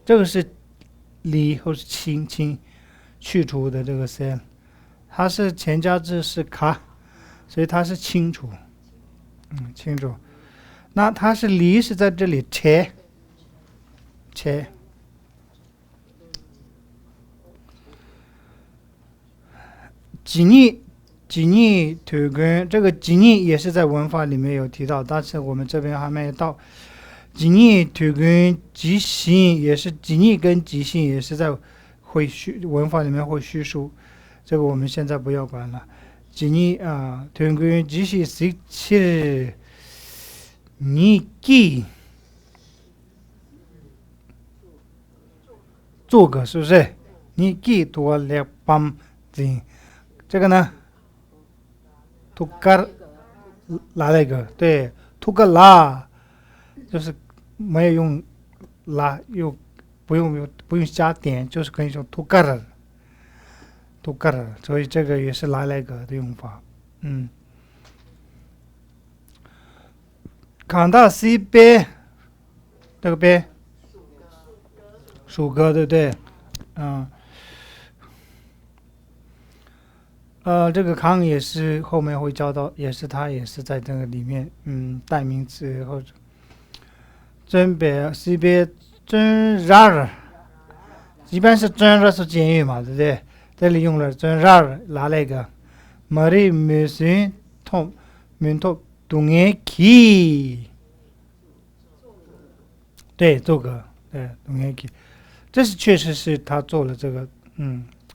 这个是离或是清去除的这个 sen， 它是前加字是卡，所以它是清除，清楚。那它是离是在这里切，几逆腿根，这个几逆也是在文法里面有提到，但是我们这边还没有到。几逆腿根即形也是几逆跟即形也是在文法里面会叙述，这个我们现在不要管了。几逆腿根即形是你记做个是不是？你记多了帮子，这个呢？图个拉那个，对，图个拉，就是没有用拉，又不用加点，就是可以说图个儿，所以这个也是拉那个的用法。看到 C 边这个边属鸽，对不对？这个康也是后面会教到，它也是在这个里面，代名词或者真别西边真让，一般是真让是监狱嘛，对不对？这里用了真让拿那个머리 무슨 문톡 동해 기， 对，做个对동해 기， 这是确实是他做了这个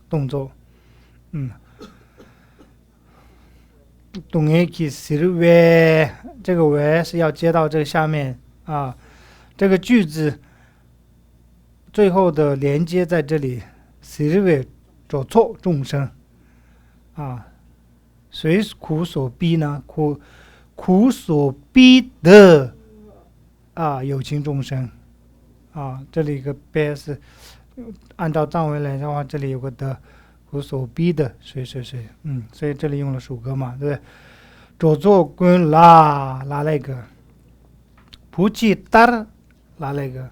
动作，동해기是왜，这个왜是要接到这个下面啊，这个句子最后的连接在这里，是왜做错众生啊，谁苦所逼呢？苦所逼的有情众生啊，这里一个别是按照藏文来的话，这里有个的。苦所逼的谁，所以这里用了属格嘛，对不对？左作棍拉那个，不计达拉那个，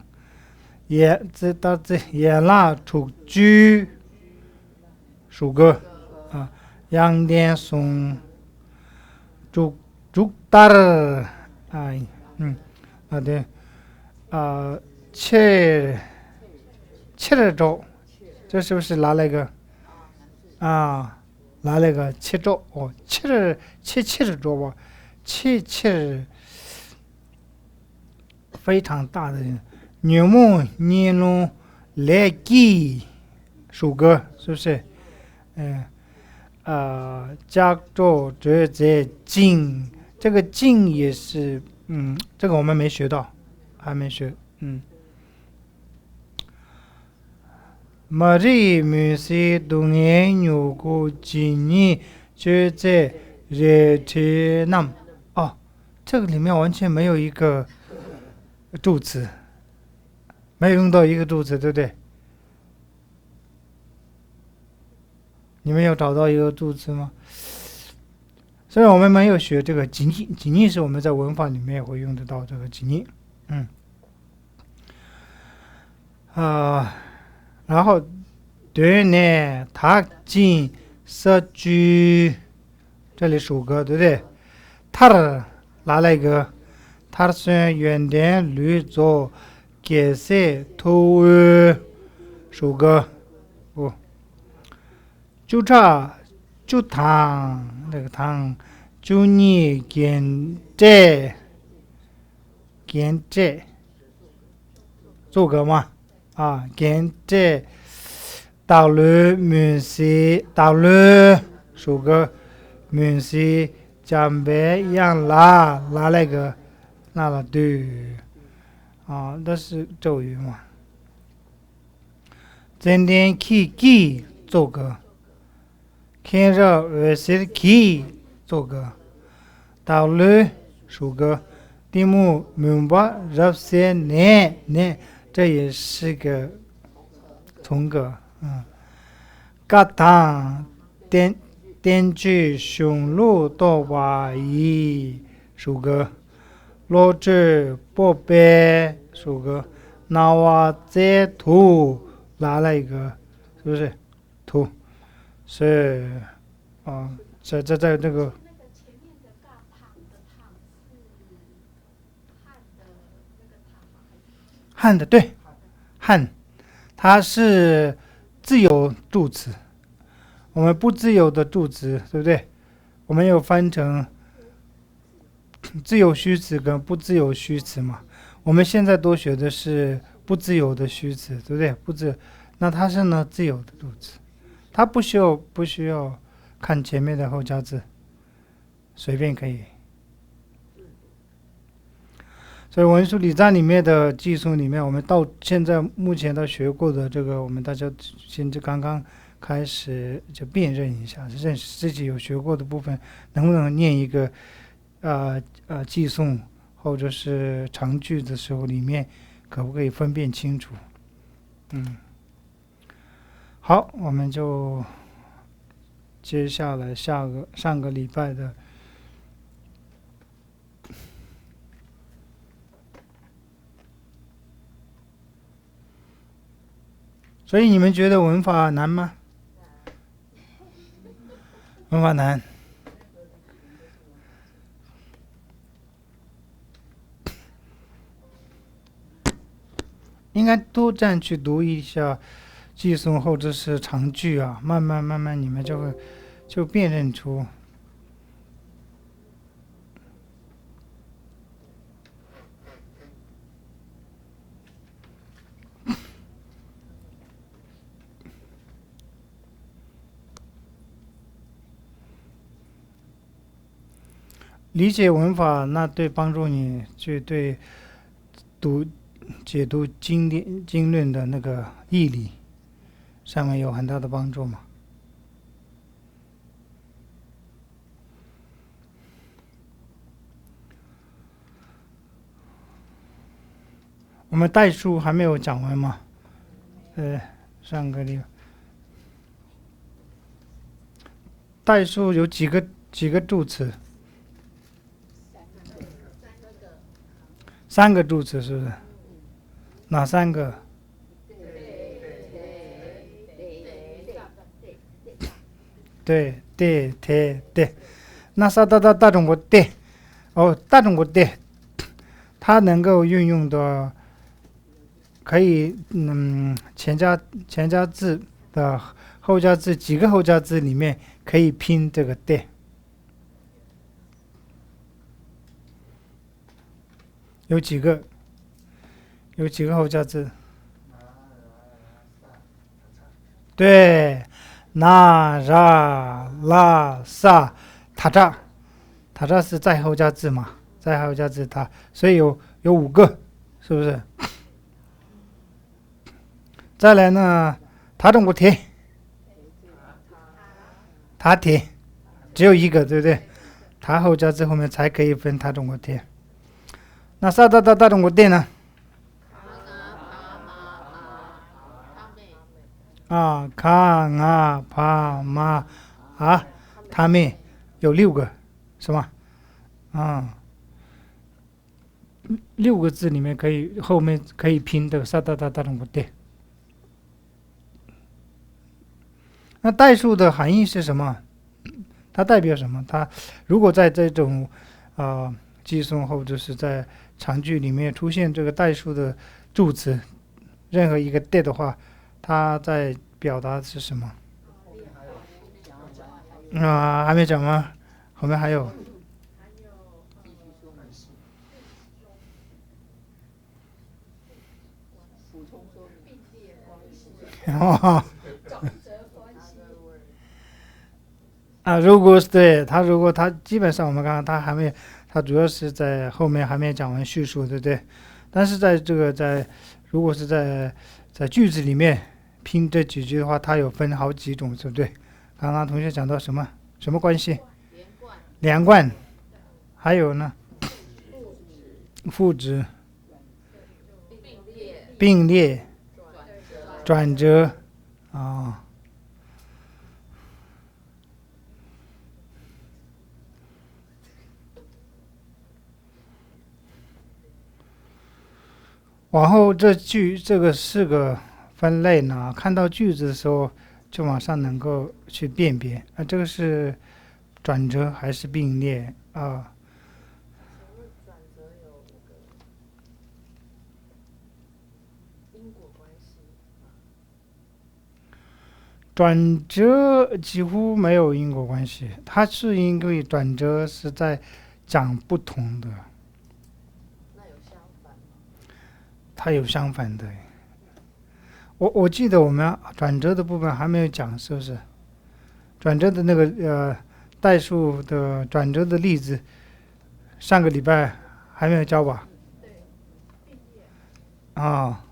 也知道这也拉出居属格啊，杨连松主达对切了周，这是不是拉那个？拿那个切粥切的粥吧，切非常大的牛木尼龙来鸡属格，是不是？加州这茎，这个茎也是这个我们没学到，还没学머리 무시 동해 요고 진이 제제 레테남这个里面完全没有一个助词，没有用到一个助词，对不对？你们有找到一个助词吗？虽然我们没有学这个紧逆是我们在文法里面也会用得到这个紧逆，然后对呢，他进社区，这里属格，对不对？他拿了一个，他是原点绿洲给谁投属格就糖那个糖，就你跟这做个嘛。跟这道路面是道路属个面是江北样拉那个那了对那是咒语嘛。今天去做个看着是去做个道路属个题目明白这些呢这也是个从个嘎当电锯雄鹿多瓦伊属个罗智波贝属个那瓦在土拉了一个，是不是？土是啊，在这个汉的对汉，它是自由助词，我们不自由的助词，对不对？我们有翻成自由虚词跟不自由虚词嘛。我们现在多学的是不自由的虚词，对不对？不自由，那它是呢自由的助词，它不需要看前面的后加字，随便可以。所以文书礼赞里面的寄送里面，我们到现在目前都学过的这个，我们大家现在刚刚开始就辨认一下，认识自己有学过的部分，能不能念一个寄送或者是长句的时候，里面可不可以分辨清楚？好，我们就接下来上个礼拜的。所以你们觉得文法难吗？文法难。应该多这样去读一下寄送或者是长句啊，慢慢你们就辨认出。理解文法，那对帮助你去对解读经论的那个义理上面有很大的帮助嘛。我们代数还没有讲完嘛？上个礼拜代数有几个助词？三个助词是不是？哪三个？对，对。那大中国对，大中国对，它能够运用的可以，前加字的后加字几个后加字里面可以拼这个对，有几个后加字？对，那ra la sa ta ta 是在后加字嘛，在后加字它，所以有5个，是不是？再来呢，他中国铁，他铁只有一个，对不对？他后加字后面才可以分他中国铁。那大中国铁呢？卡帕玛他们有6个，是吗？6个字里面后面可以拼的大中国铁。那代数的含义是什么？它代表什么？它如果在这种寄送或者是在长句里面出现这个代数的助词，任何一个的话，它在表达的是什么？还没讲吗？后面还有。如果是对如果他基本上我们看他还没，他主要是在后面还没讲完叙述，对不对？但是在这个如果是在句子里面拼这几句的话，它有分好几种，对不对？刚刚同学讲到什么关系？连贯，还有呢？复值、并列、转折往后这个四个分类呢，看到句子的时候就马上能够去辨别啊，这个是转折还是并列啊？转折有那个因果关系。转折几乎没有因果关系，它是因为转折是在讲不同的，那有相反吗？它有相反的。我记得我们转折的部分还没有讲，是不是？转折的那个代数的转折的例子，上个礼拜还没有教吧？对，并列。啊、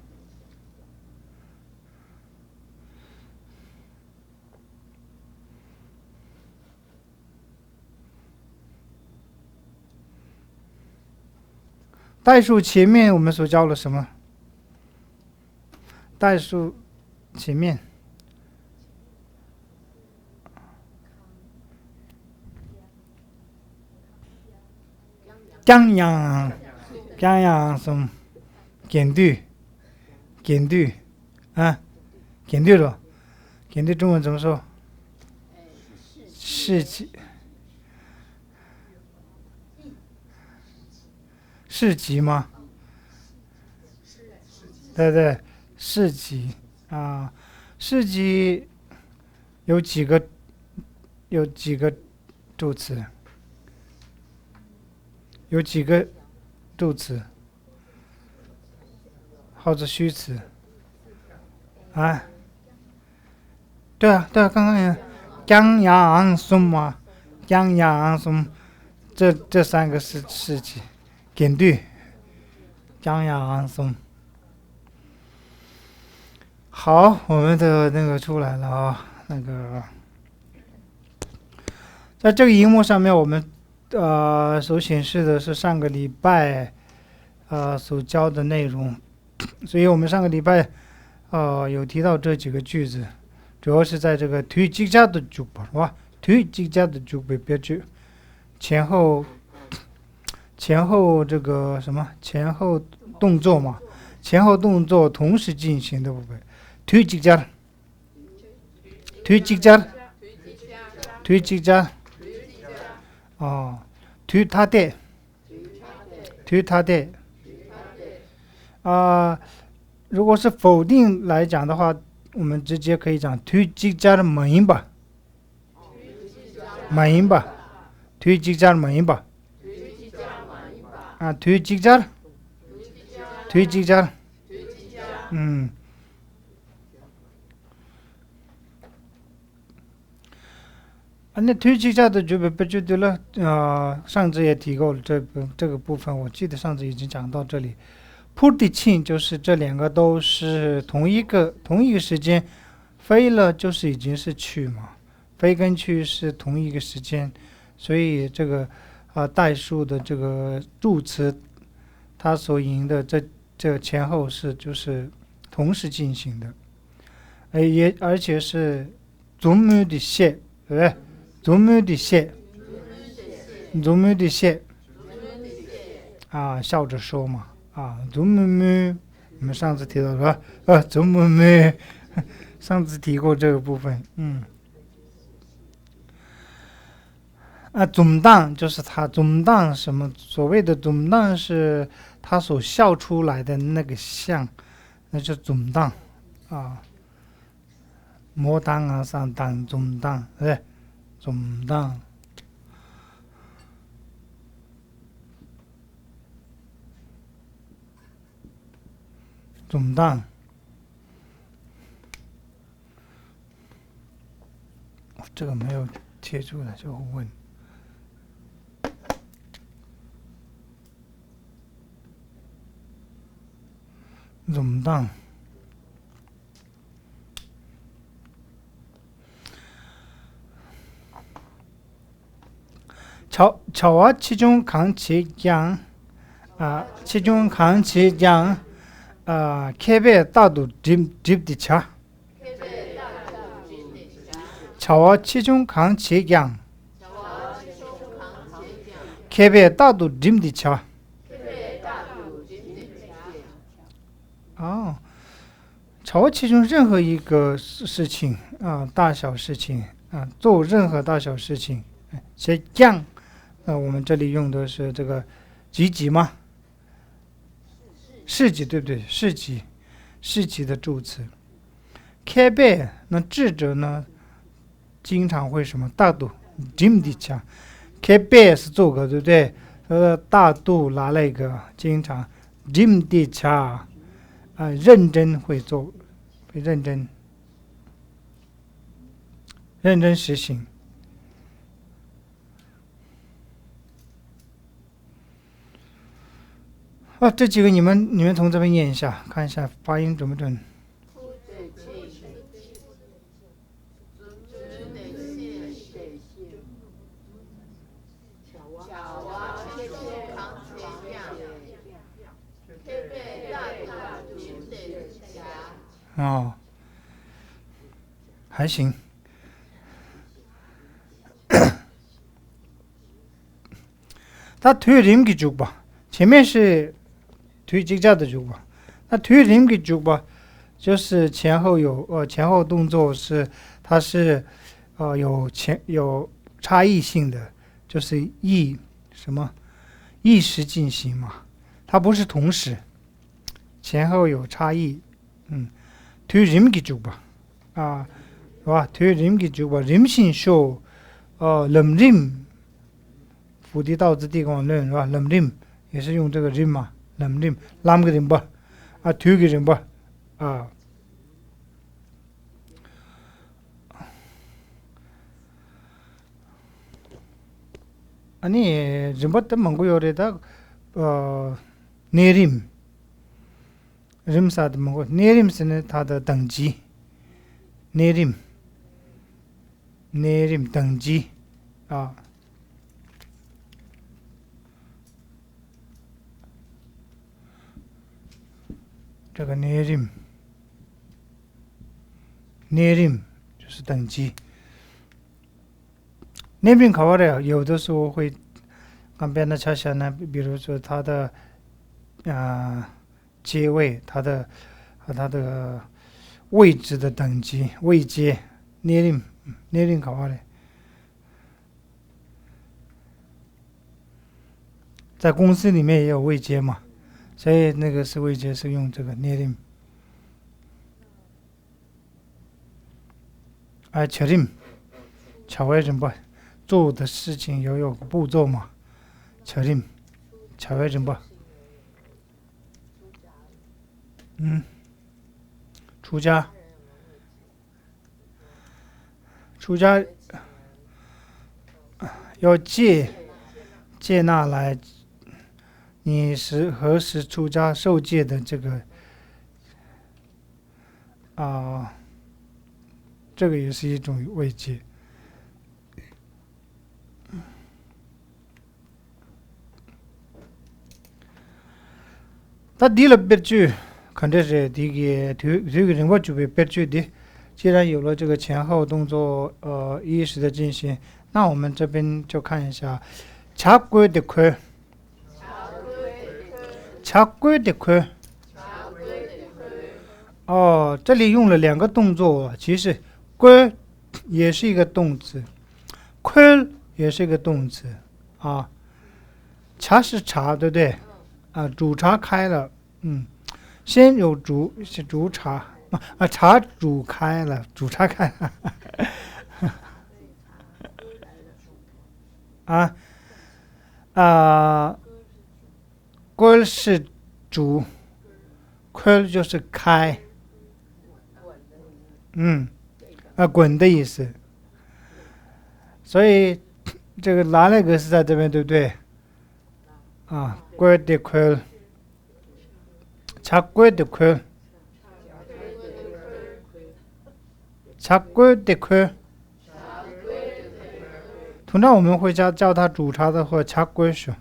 代数前面我们所教了什么？代数前面将样什减对啊，减对了，减对中文怎么说？是几？是几吗？对对，市集啊，市集有几个助词？有几个助词或者虚词啊？对啊，对啊，刚刚有江阳松嘛，江阳松，这三个是市集，点对，江阳松。好，我们的那个出来了啊，那个在这个荧幕上面，我们所显示的是上个礼拜所教的内容，所以我们上个礼拜有提到这几个句子，主要是在这个뒤직자도주법是吧？뒤직자도주법标句前后这个什么前后动作嘛，前后动作同时进行的部分。뒤직자哦，뒤타대如果是否定来讲的话，我们直接可以讲뒤직자를门吧，门吧，뒤직자를门吧，啊，뒤직자，嗯。那推荐下的就不就对了上次也提过了这个部分，我记得上次已经讲到这里。pudiching就是这两个都是同一个时间，飞了就是已经是去嘛，飞跟去是同一个时间，所以这个代数的这个助词，它所引的这前后是就是同时进行的，而且是总母的线，对不对？总母的线啊，笑着说嘛啊，总母我们上次提到了总母上次提过这个部分，总当就是他总当什么？所谓的总当是他所笑出来的那个像，那就总当啊，摩当啊，上当总当，对不对？总当，这个没有贴出来就问。总当，차와 치중 강치양 치중 강치양 케베 따도 딥디차 차와 치중 강치양 케베 따도 딥디차 哦，把握其中任何一个事情啊，大小事情啊，做任何大小事情，先降。我们这里用的是这个积极吗？市级对不对？市级的助词。开背那智者呢，经常会什么大度，Jim 的强。开背是做过对不对？大度拿了一个经常 Jim 的强认真会做，会认真实行。这几个你们从这边念一下，看一下发音准不准。哦，还行。他推人给住吧，前面是推这家的住吧，那推人给住吧，就是前后动作是它是有差异性的，就是异时进行嘛，它不是同时，前后有差异。推人给住吧，是吧？推人给住吧，人性说，冷人。伏地道之地广论是吧？冷人也是用这个人嘛，冷人拉个人吧，推个人吧，你人不得蒙古有的内人，人啥的蒙古内人是呢它的等级，内人等级啊。这个内人就是等级。内人考的有的时候会刚变的恰恰呢，比如说它的阶位，它的位置的等级位阶，内人考的，在公司里面也有位阶嘛。所以那个是位阶是用这个内人，确认，巧为什么做的事情有个步骤嘛？确认，巧为什么？出家要接纳来。你是何时出家受戒的这个这个也是一种慰藉。他第了别句，肯定是第一个这个人物就被别句的。既然有了这个前后动作意识的进行，那我们这边就看一下察归的亏。察归的亏，这里用了两个动作，其实归也是一个动词，亏也是一个动词茶是茶，对不对？煮茶开了，先有煮茶茶煮开了，煮茶开了归是煮，亏就是开，滚的意思。所以这个拿那个是在这边，对不对？归的亏，茶归的亏，茶归的亏。通常我们会叫它煮茶的或茶归水，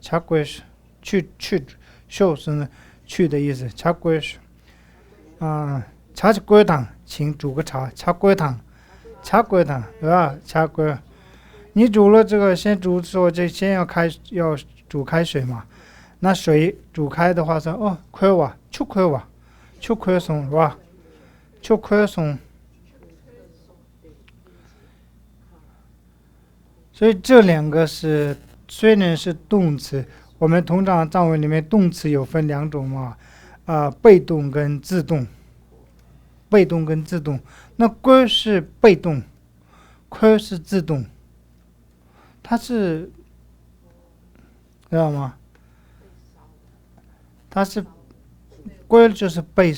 茶归水。去修是呢去的意思，茶归水茶是归汤，请煮个茶，茶归汤，对吧？茶归，你煮了这个先煮说这先要煮开水嘛，那水煮开的话说亏哇，出亏哇，秋葵松是吧？秋葵松。所以这两个是虽然是动词，我们通常藏文里面动词有分两种嘛，被动跟自动。被动跟自动，那归是被动，亏是自动，它是知道吗？它是归就是被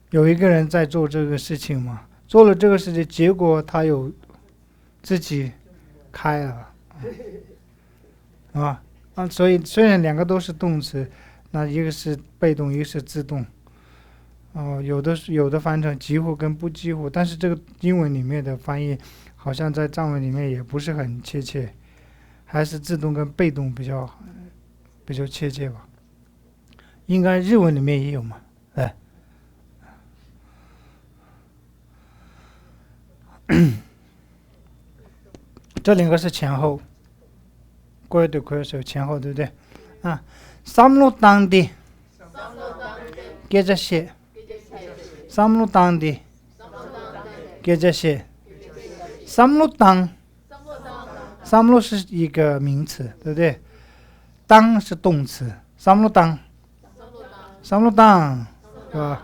有一个人在做这个事情嘛，做了这个事情，结果他有自己开了，所以虽然两个都是动词，那一个是被动，一个是自动。有的翻成几乎跟不几乎，但是这个英文里面的翻译好像在藏文里面也不是很确切，还是自动跟被动比较确切吧。应该日文里面也有嘛，这两个是前后，归对归是前后，对不对？삼로땅디 게자시 삼로땅디 게자시 삼로땅 삼로是一个名词，对不对？当是动词，삼로땅 삼로땅是吧？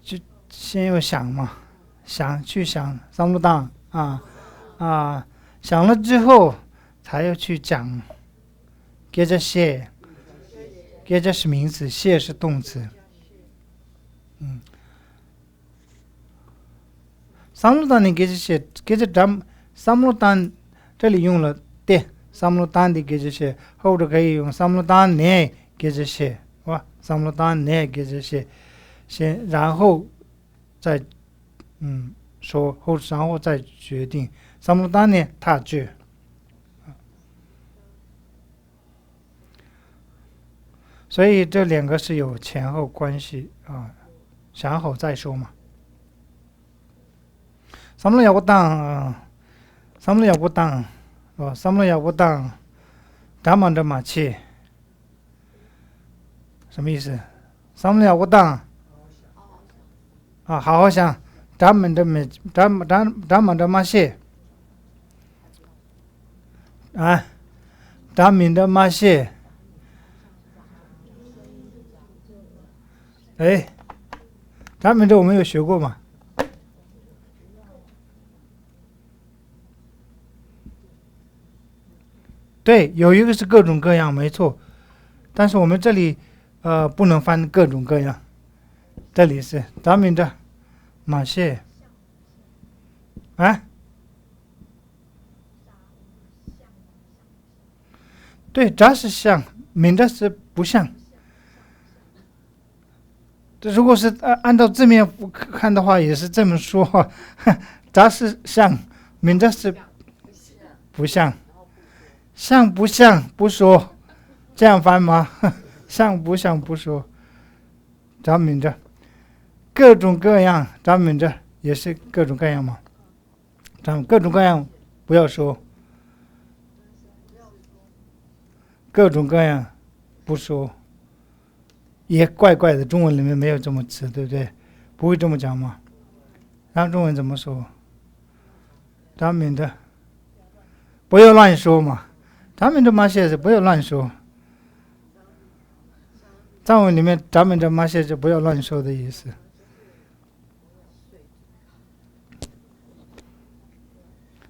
就先有想嘛，去想삼로땅想了之后才要去讲。接着谢，接着是名词，谢是动词。삼로단이接着谢，接着삼로단这里用了的삼로단的接着谢，或者可以用삼로단 네接着谢，삼로단 네接着谢，先然后再说，然后再决定삼로단 네他句。所以这两个是有前后关系想好再说嘛。삼로야구땅 삼로야구땅 잠만들마치什么意思？삼로야구땅好好想，잠만들마치 잠만들마치咱们这我们有学过吗？对，有一个是各种各样，没错。但是我们这里不能翻各种各样，这里是咱们这马蟹对，这是像，明的是不像。如果是按照字面看的话，也是这么说，这是像，明的是不像，像不像不说，这样翻吗？像不像不说，咱们这各种各样，咱们这也是各种各样嘛，咱们各种各样不要说，各种各样不说。也怪怪的，中文里面没有这么词，对不对？不会这么讲嘛？然后中文怎么说？咱们的不要乱说嘛，咱们的嘛些是不要乱说。藏文里面咱们的嘛些是不要乱说的意思。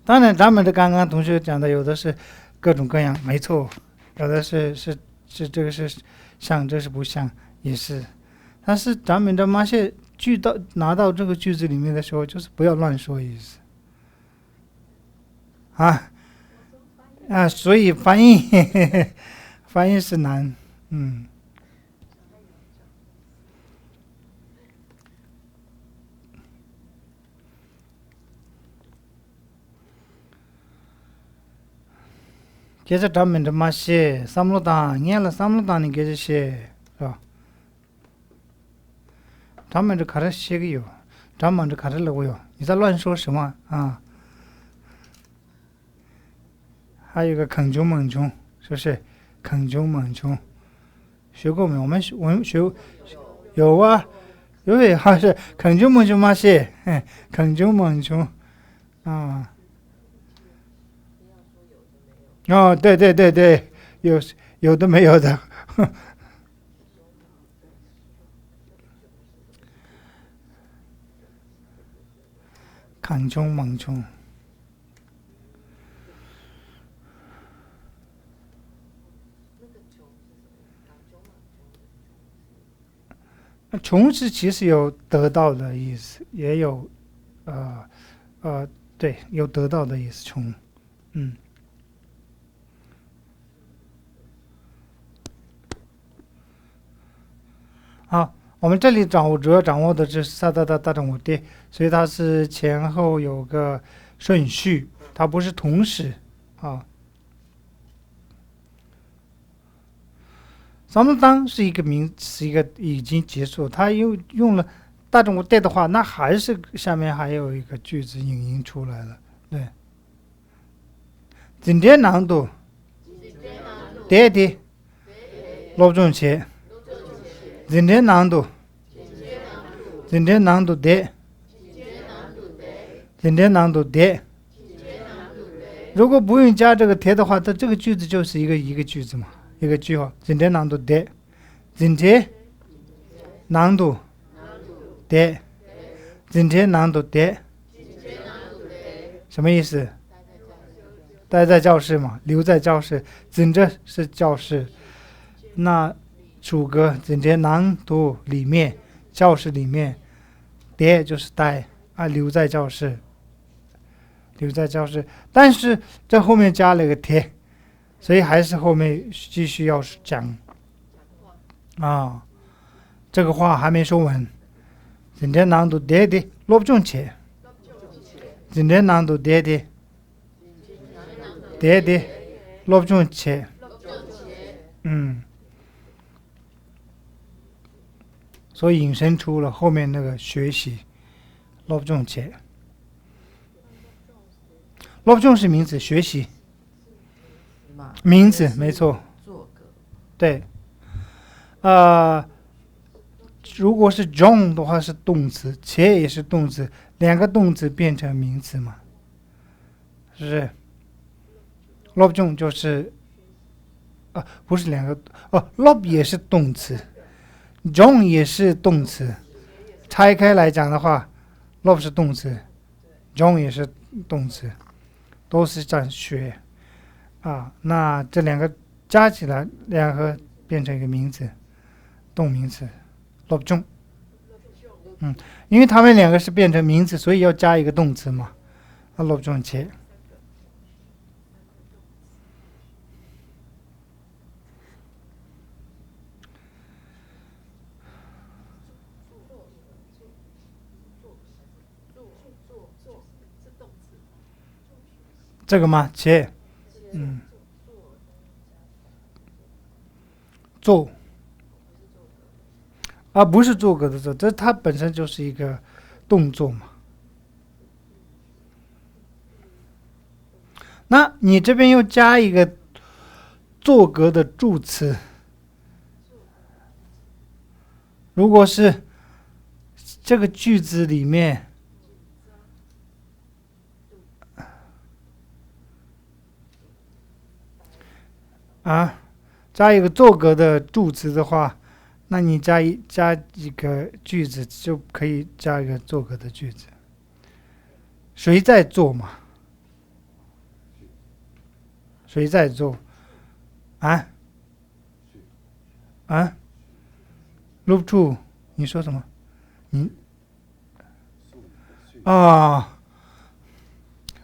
当然，咱们的刚刚同学讲的有的是各种各样，没错，有的是这个是像，这是不像。也是，但是咱们的嘛些拿到这个句子里面的时候，就是不要乱说意思所以翻译翻译是难，接着咱们的嘛些삼로당念了삼로당이接着写是吧？咱们这卡着写个有，咱们这卡着了我有，你在乱说什么啊？还有个坑穷猛穷，是不是？坑穷猛穷，学过没？我们学有啊，有还是肯就猛就嘛些，肯就猛就啊。哦，对对对对，有的没有的。抗穷猛穷，穷是其实有得到的意思，也有呃对，有得到的意思，穷。好，我们这里主要掌握的是萨达的大乘五谛，所以它是前后有个顺序，它不是同时啊。咱们当是一个是一个已经结束，它又用了大乘五谛的话，那还是下面还有一个句子引引出来了，对。今天难度，爹的，罗中切，今天难度。今天难度的，今天难度的。如果不用加这个贴的话，它这个句子就是一个句子嘛，一个句号。今天难度的，今天难度的，今天难度的，什么意思？待在教室嘛，留在教室。今天是教室，那主格今天难度里面。教室里面，待就是待啊，留在教室，留在教室。但是这后面加了一个贴，所以还是后面继续要讲啊。这个话还没说完。今天难度待的落不中切，今天难度待的落不中切，所以引申出了后面那个学习，落不中切，落不中是名词，学习名词没错，对，如果是中的话是动词，切也是动词，两个动词变成名词嘛，是不是？落不中就是不是两个落也是动词。中也是动词，拆开来讲的话 ，love 是动词，中也是动词，都是在学啊。那这两个加起来，两个变成一个名词，动名词 ，love 中。因为他们两个是变成名词，所以要加一个动词嘛。love 中切。这个吗？切，做，不是做格的做，这它本身就是一个动作嘛。那你这边又加一个做格的助词，如果是这个句子里面。加一个做格的助词的话，那你加一个句子就可以加一个做格的句子。谁在做嘛？谁在做？录不住，你说什么？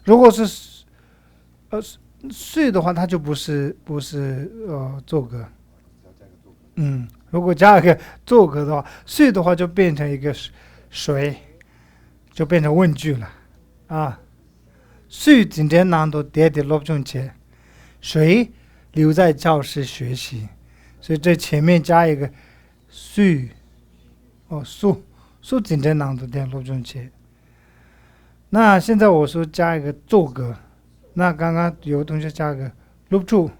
如果是睡的话，它就不是做格。如果加一个做格的话，睡的话就变成一个谁，就变成问句了睡今天难度跌跌落不中切，谁留在教室学习？所以这前面加一个睡宿今天难度跌落不中切。那现在我说加一个做格。那刚刚有同学加个 loop 处，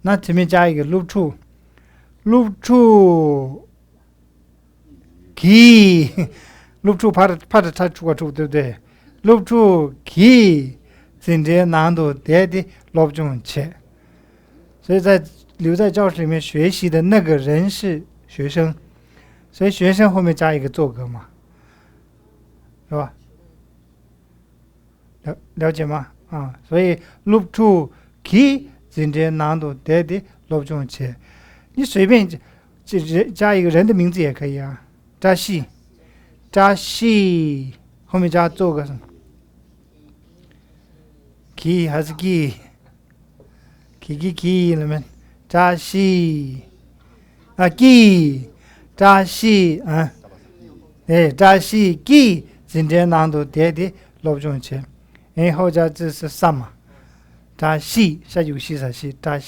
那前面加一个 loop 入处 key 入处怕着他出处，对不对？入处 key 今天难度跌的落中切，所以留在教室里面学习的那个人是学生，所以学生后面加一个做格嘛，是吧？了解吗？啊，所以入处 key 今天难度跌的落中切，你随便加一个人的名字也可以啊，加戏后面加做个什么 key 还是 key 里面加戏啊 key 加戏啊，加戏 key 今天难度跌的落中切，然后加这是什么？加戏下游戏的戏加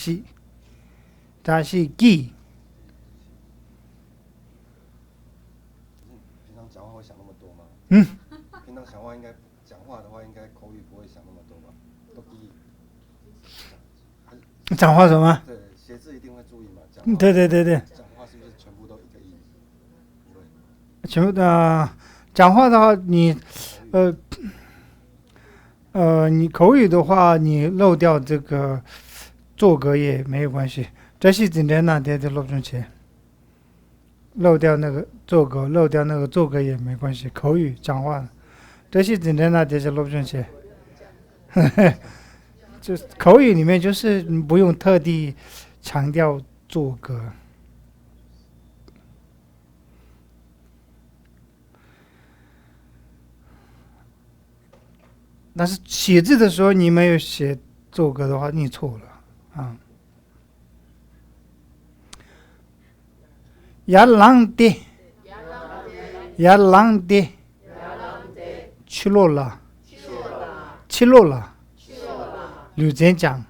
戏 key。平常讲话会想那么多吗？平常讲话的话，应该口语不会想那么多吧？都第一。讲话什么？对，写字一定会注意嘛。讲对。讲话是不是全部都一个音？不会。全部讲话的话，你口语的话，你漏掉这个做格也没有关系。这是今天那天的漏中前，漏掉那个做格，漏掉那个做格也没关系。口语讲话，这是今天那天是漏中前。就口语里面就是不用特地强调做格。但是写字的时候你没有写做格的话，你错了啊。亚朗的，去落了，吕真讲，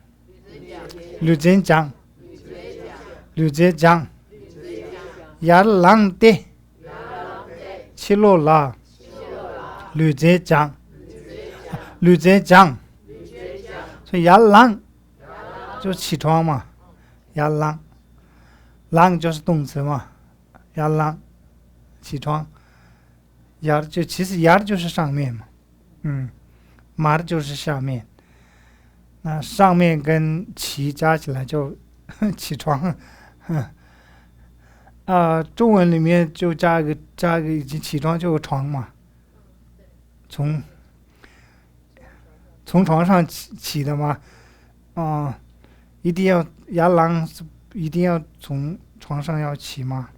亚朗的，去落了，吕真讲。吕真讲，所以亚朗就起床嘛，亚朗，朗就是动词嘛，亚朗起床，亚其实亚就是上面嘛，马就是下面，那上面跟起加起来就起床，中文里面就加一个已经起床就有床嘛，从床上起的吗？一定要亚朗一定要从床上要起吗？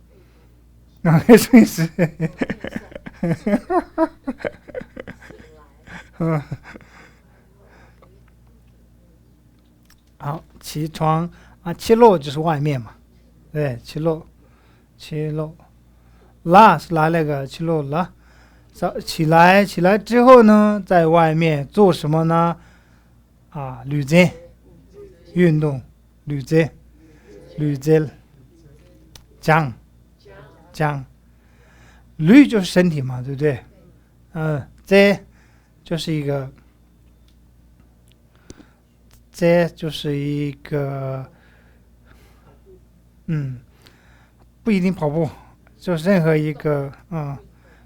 所以是，好，起床起落就是外面嘛，对，起落，拉是来了个起落了。起来之后呢，在外面做什么呢？吕真运动，吕真讲，吕就是身体嘛，对不对？这就是一个不一定跑步，就是任何一个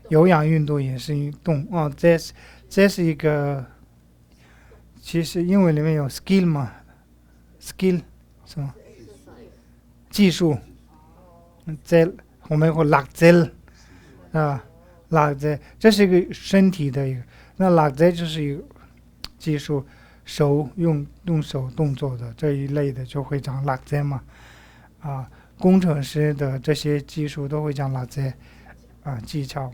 有氧运动也是运动这是一个，其实英文里面有 skill 嘛 ，skill 什么技术，这我们会拉这拉这是一个身体的一个，那拉这就是一个技术，用手动作的这一类的就会讲拉这嘛，工程师的这些技术都会讲拉这技巧。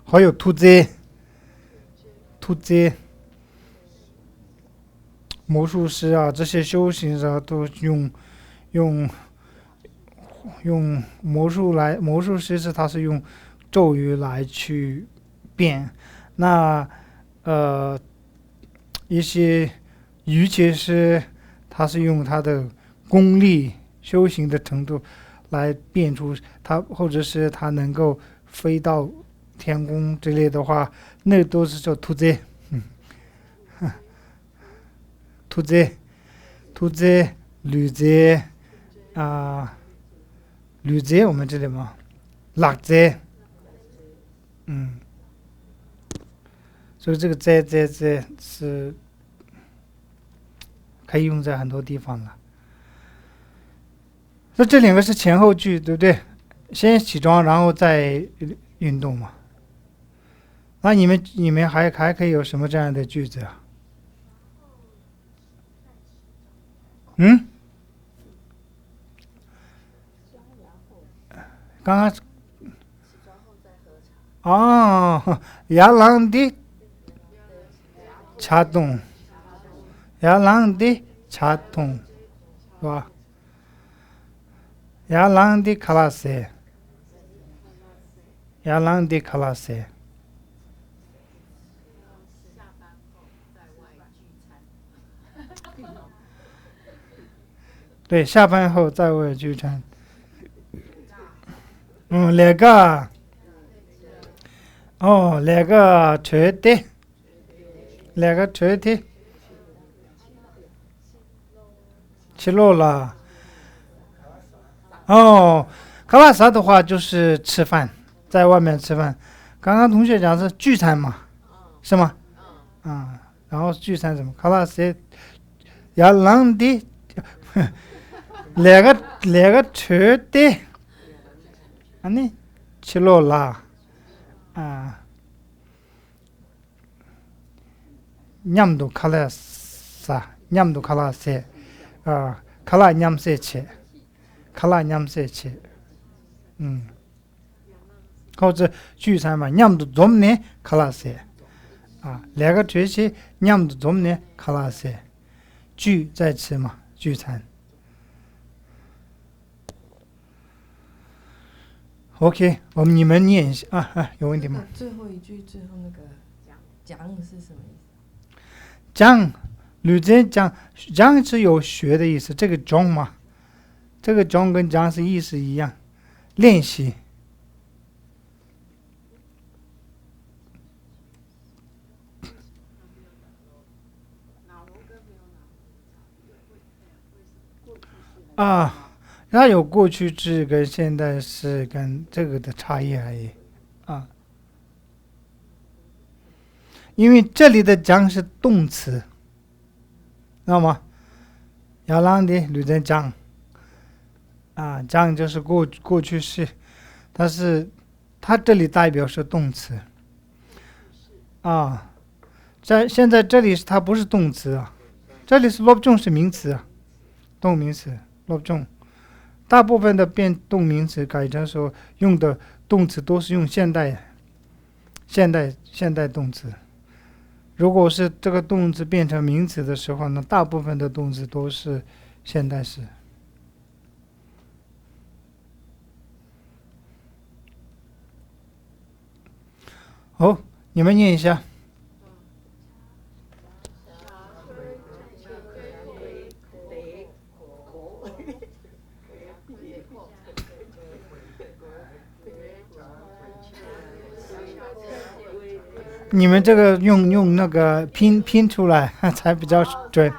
还有突击，魔术师这些修行者都用魔术师他是用咒语来去变，那一些瑜伽师他是用他的功力修行的程度来变出他，或者是他能够飞到天宫之类的话，那都是叫突击。吕泽啊，吕泽我们这里吗？拉泽，所以这个泽是可以用在很多地方了。那这两个是前后句，对不对？先起床，然后再运动嘛。那你们还可以有什么这样的句子啊？刚刚起床后再喝茶。야랑的茶洞，야랑的茶洞，是吧？야랑的卡拉塞，야랑的卡拉塞。下班后在外聚餐。对，下班后在外聚餐。那个，那个车的，那个车的，吃肉了。卡瓦萨的话就是吃饭，在外面吃饭。刚刚同学讲是聚餐嘛，是吗？然后聚餐什么？卡瓦萨要让的，那个车的。아니 칠로라 냠도 칼라사 냠도 칼라세 칼라 냠세체 칼라 냠세체 或者聚餐嘛 냠도 좀네 칼라세 两个学期 냠도 좀네 칼라세 聚在吃嘛聚餐。OK， 你们念一下有问题吗？最后一句最后那个讲是什么意思？讲，吕真讲是有学的意思，这个讲嘛，这个讲跟讲是意思一样，练习。它有过去式跟现在式跟这个的差异而已因为这里的讲是动词，知道吗？要让的吕真讲讲就是过去式，它这里代表是动词现在这里它不是动词这里是 lob종 是名词动名词 lob종。大部分的变动名词改成说用的动词都是用现代动词。如果是这个动词变成名词的时候呢，大部分的动词都是现代式。你们念一下。你们这个用那个拼出来才比较准。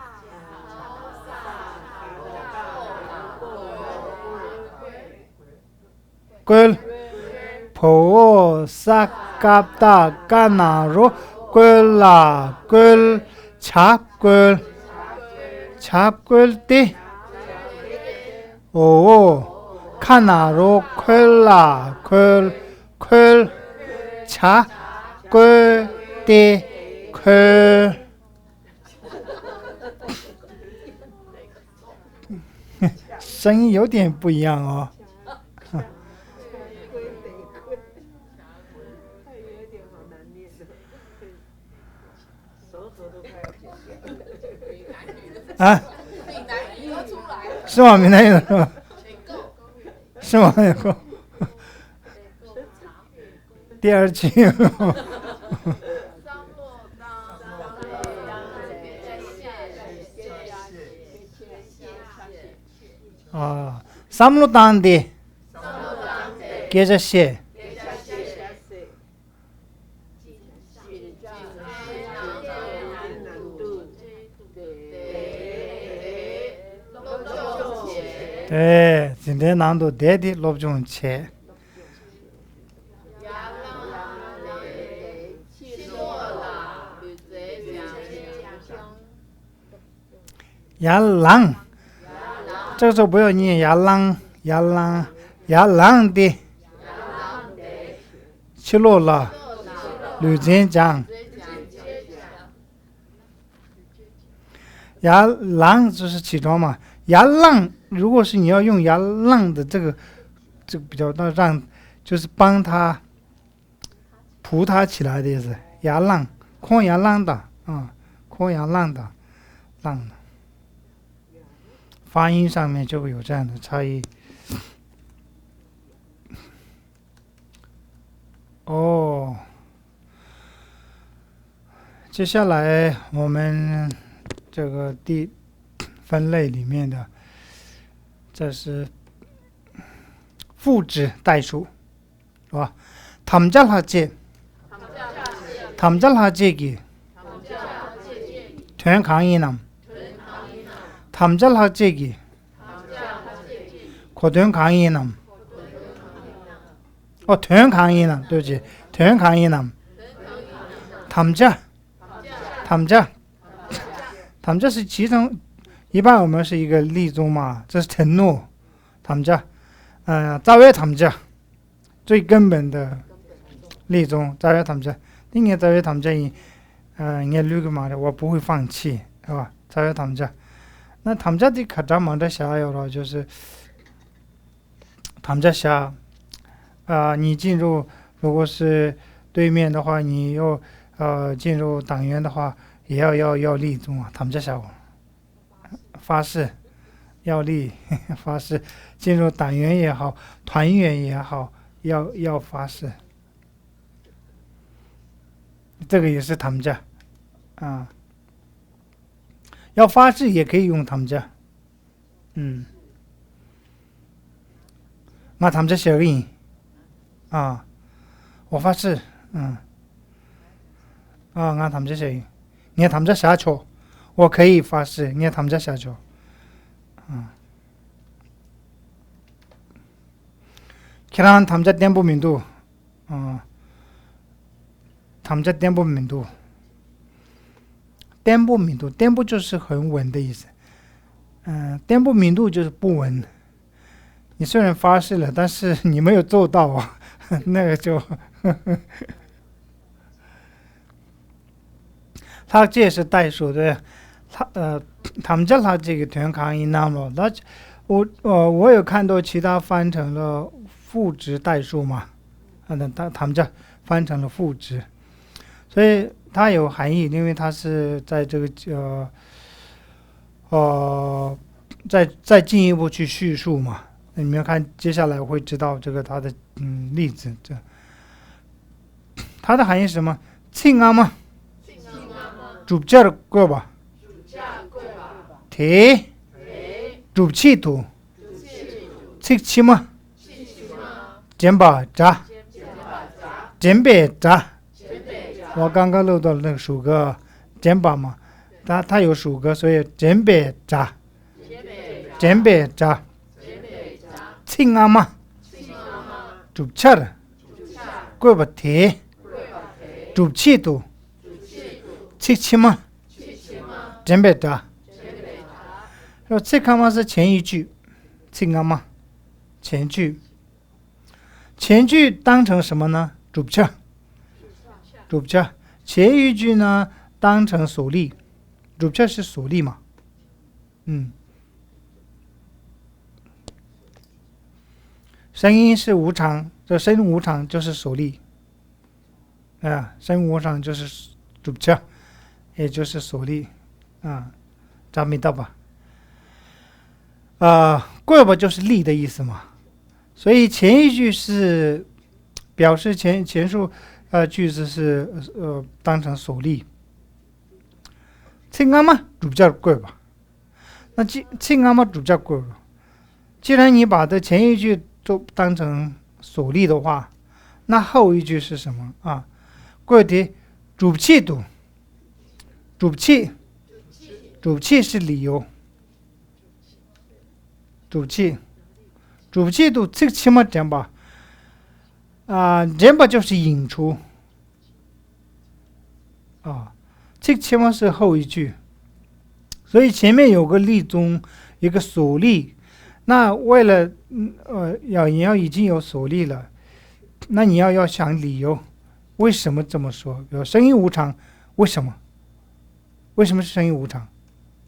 꿀 포 싹갑다 까나로 꿀라 꿀 잡꿀 잡꿀띠 오 카나로 꿀라 꿀 잡꿀띠 꿀声音有点不一样是吗？闽南语是吧？是吗？第二句。삼로단데 계자시 对，今天难度低的录中切。牙狼，这个时候不要念牙狼，牙狼，牙狼的，去落了，吕真讲。牙狼就是起床嘛，牙浪如果是你要用牙浪的这个比较让就是帮他扶他起来的意思，牙浪，空牙浪的啊，空牙浪的浪的，发音上面就会有这样的差异。哦，接下来我们这个第分类里面的，这是副指代数，是吧？담잘하지, 담잘하지기, 된 강인함, 담잘하지기, 고된 강인함, 된 강인함, 对不起，된 강인함, 담자, 담자是其中，一般我们是一个例中嘛，这是承诺，담자，자외 담자，最根本的例中，자외 담자，应该자외 담자，应该绿个嘛的，我不会放弃，是吧？자외 담자，那담자的가장的下有了，就是담자下，你进入，如果是对面的话，你又进入党员的话。也要立中啊，담자下发誓，要立发誓，进入党员也好，团员也好，要发誓，这个也是담자啊，要发誓也可以用담자，我담자小人啊，我发誓，我담자小人。你담자下球，我可以发誓，你담자下球，계란 담자 땜부 민두，담자 땜부 민두，땜부 민두，땜부就是很稳的意思，땜부 민두就是不稳。你虽然发誓了，但是你没有做到啊，那个就。它这是代数对，담잘하지 된 강인함了。那我有看到其他翻成了副值代数嘛，담자翻成了副值，所以它有含义，因为它是在这个再进一步去叙述嘛。你们看接下来我会知道这个它的例子，它的含义是什么？庆吗？줍자를 꿰봐. 대 줍치도 칙치마 젠바 자 젠베 자我刚刚漏到那个属格 젠바 嘛，它有属格，所以 젠베 자 젠베 자 칭아마 줍차를 꿰봐 대 줍치도 칙치마 젠베다，说칙아마是前一句，칙아마前句，前句当成什么呢？줍차，前一句呢当成属力，줍차是属力嘛，声音是无常，这声无常就是属力，声无常就是줍차。也就是属力咱没到吧？꿰봐就是力的意思嘛，所以前一句是表示前述句子是当成属力。칭아마 줍자 꿰봐，那칭아마 줍자 꿰봐，既然你把这前一句都当成属力的话，那后一句是什么啊？꿰대 줍치도。줍치是理由，主气，主气度这个起码讲吧，讲吧就是引出这个起码是后一句，所以前面有个立宗，一个所立，那为了你要已经有所立了，那你要想理由，为什么这么说？比如声音无常，为什么？为什么是声音无常？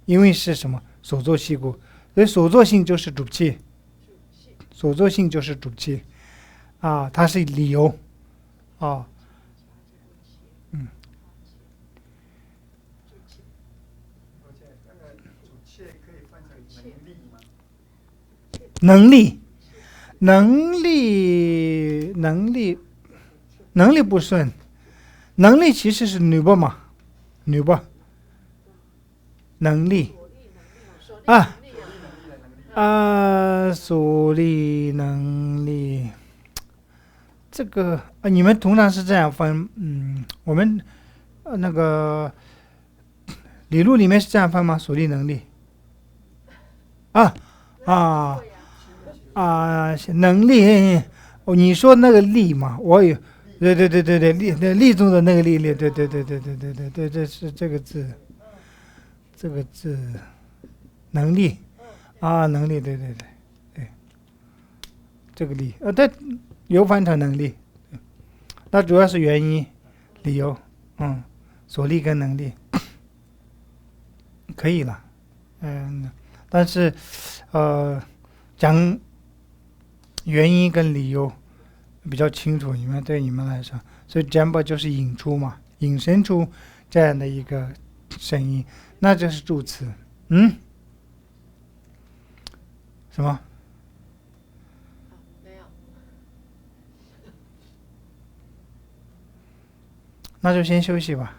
因为是什么？所作系故，所以所作性就是主气，所作性就是主气它是理由而且那个主切可以翻成能力吗？能力不顺，能力其实是女不嘛，女不能力所力能力，这个你们通常是这样分，我们那个理路里面是这样分吗？所力能力能力，你说那个力嘛，我有，对，力中的那个力，对，这是这个字，能力能力，对，这个力，对，有翻成能力，那主要是原因、理由，所力跟能力可以了，但是讲原因跟理由比较清楚，对你们来说，所以讲吧就是引出嘛，引申出这样的一个声音，那就是助词。什么？没有。那就先休息吧。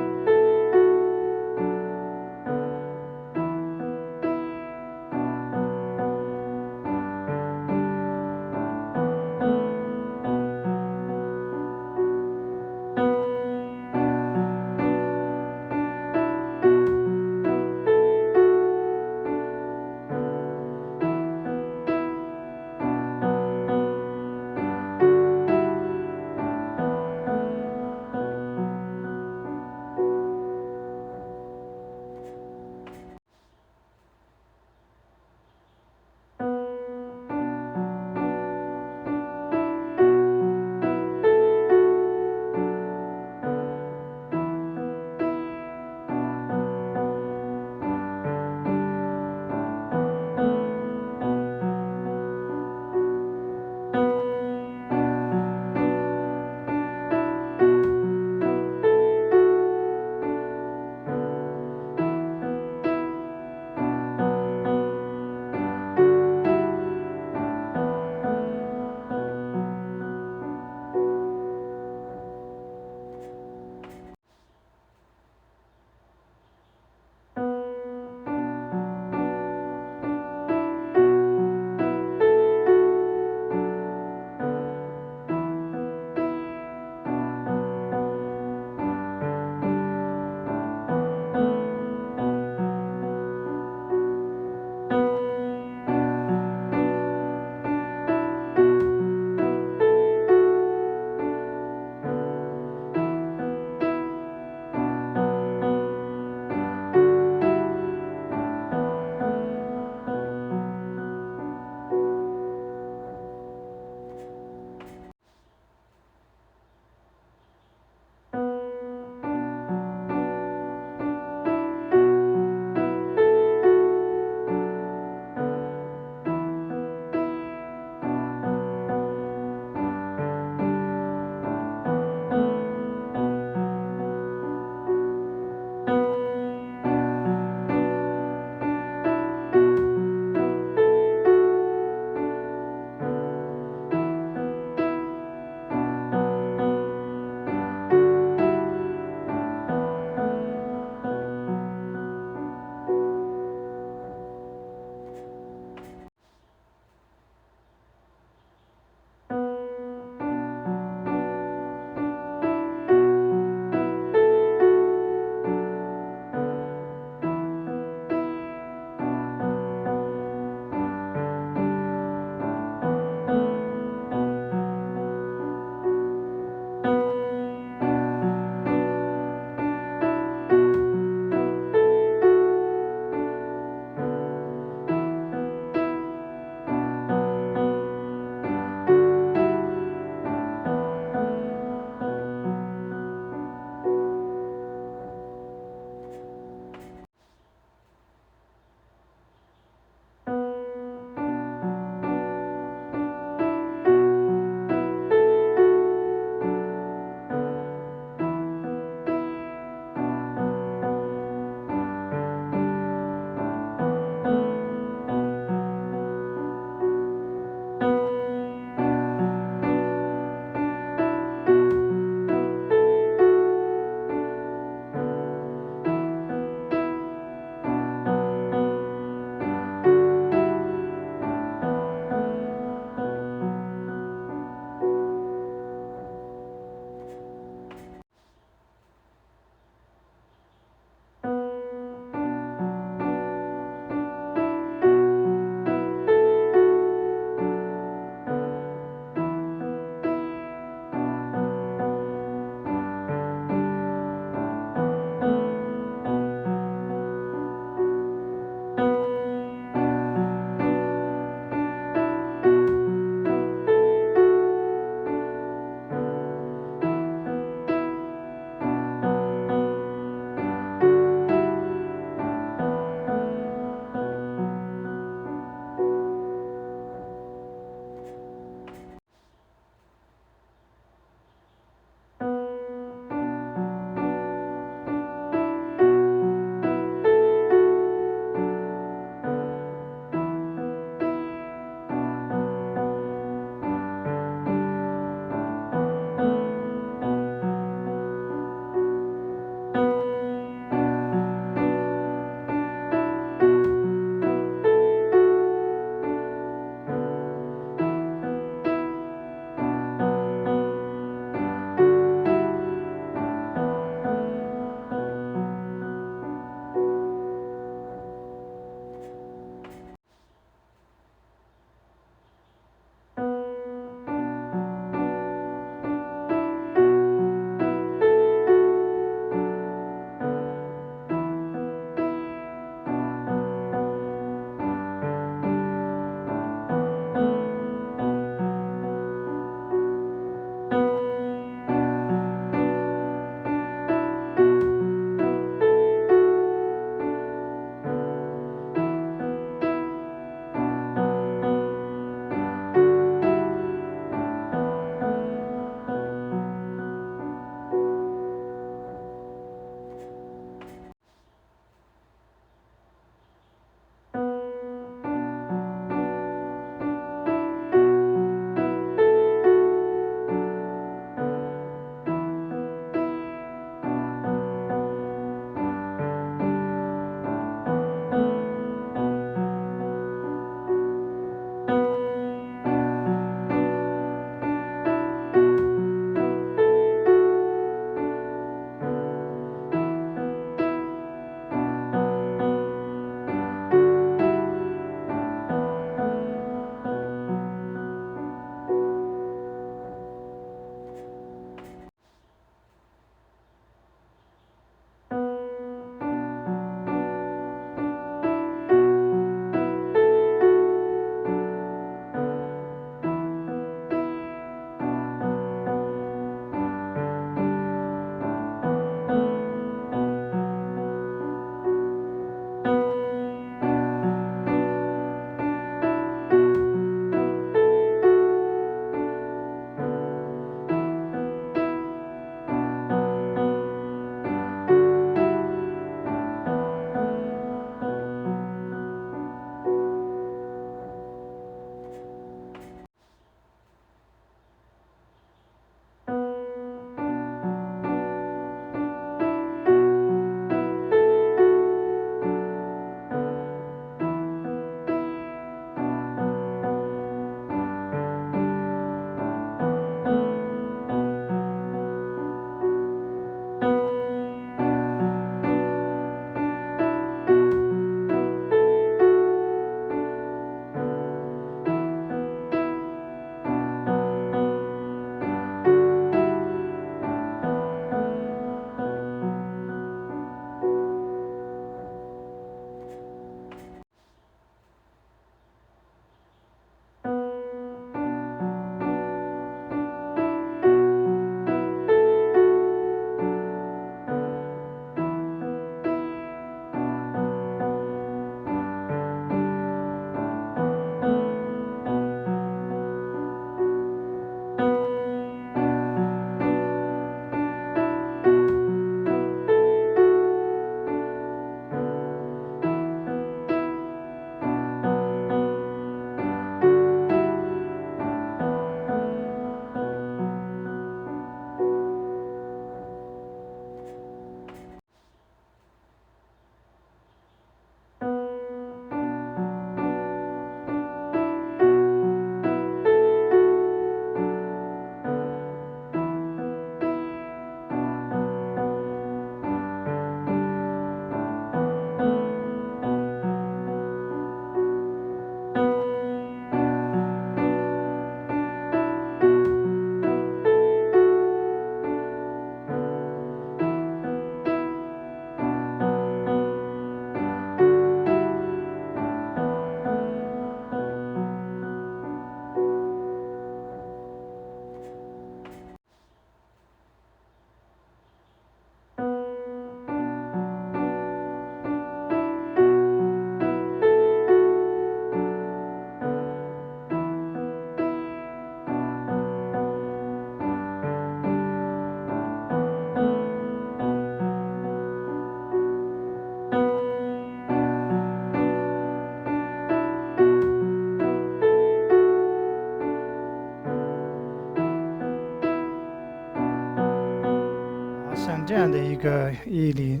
这样的一个义理，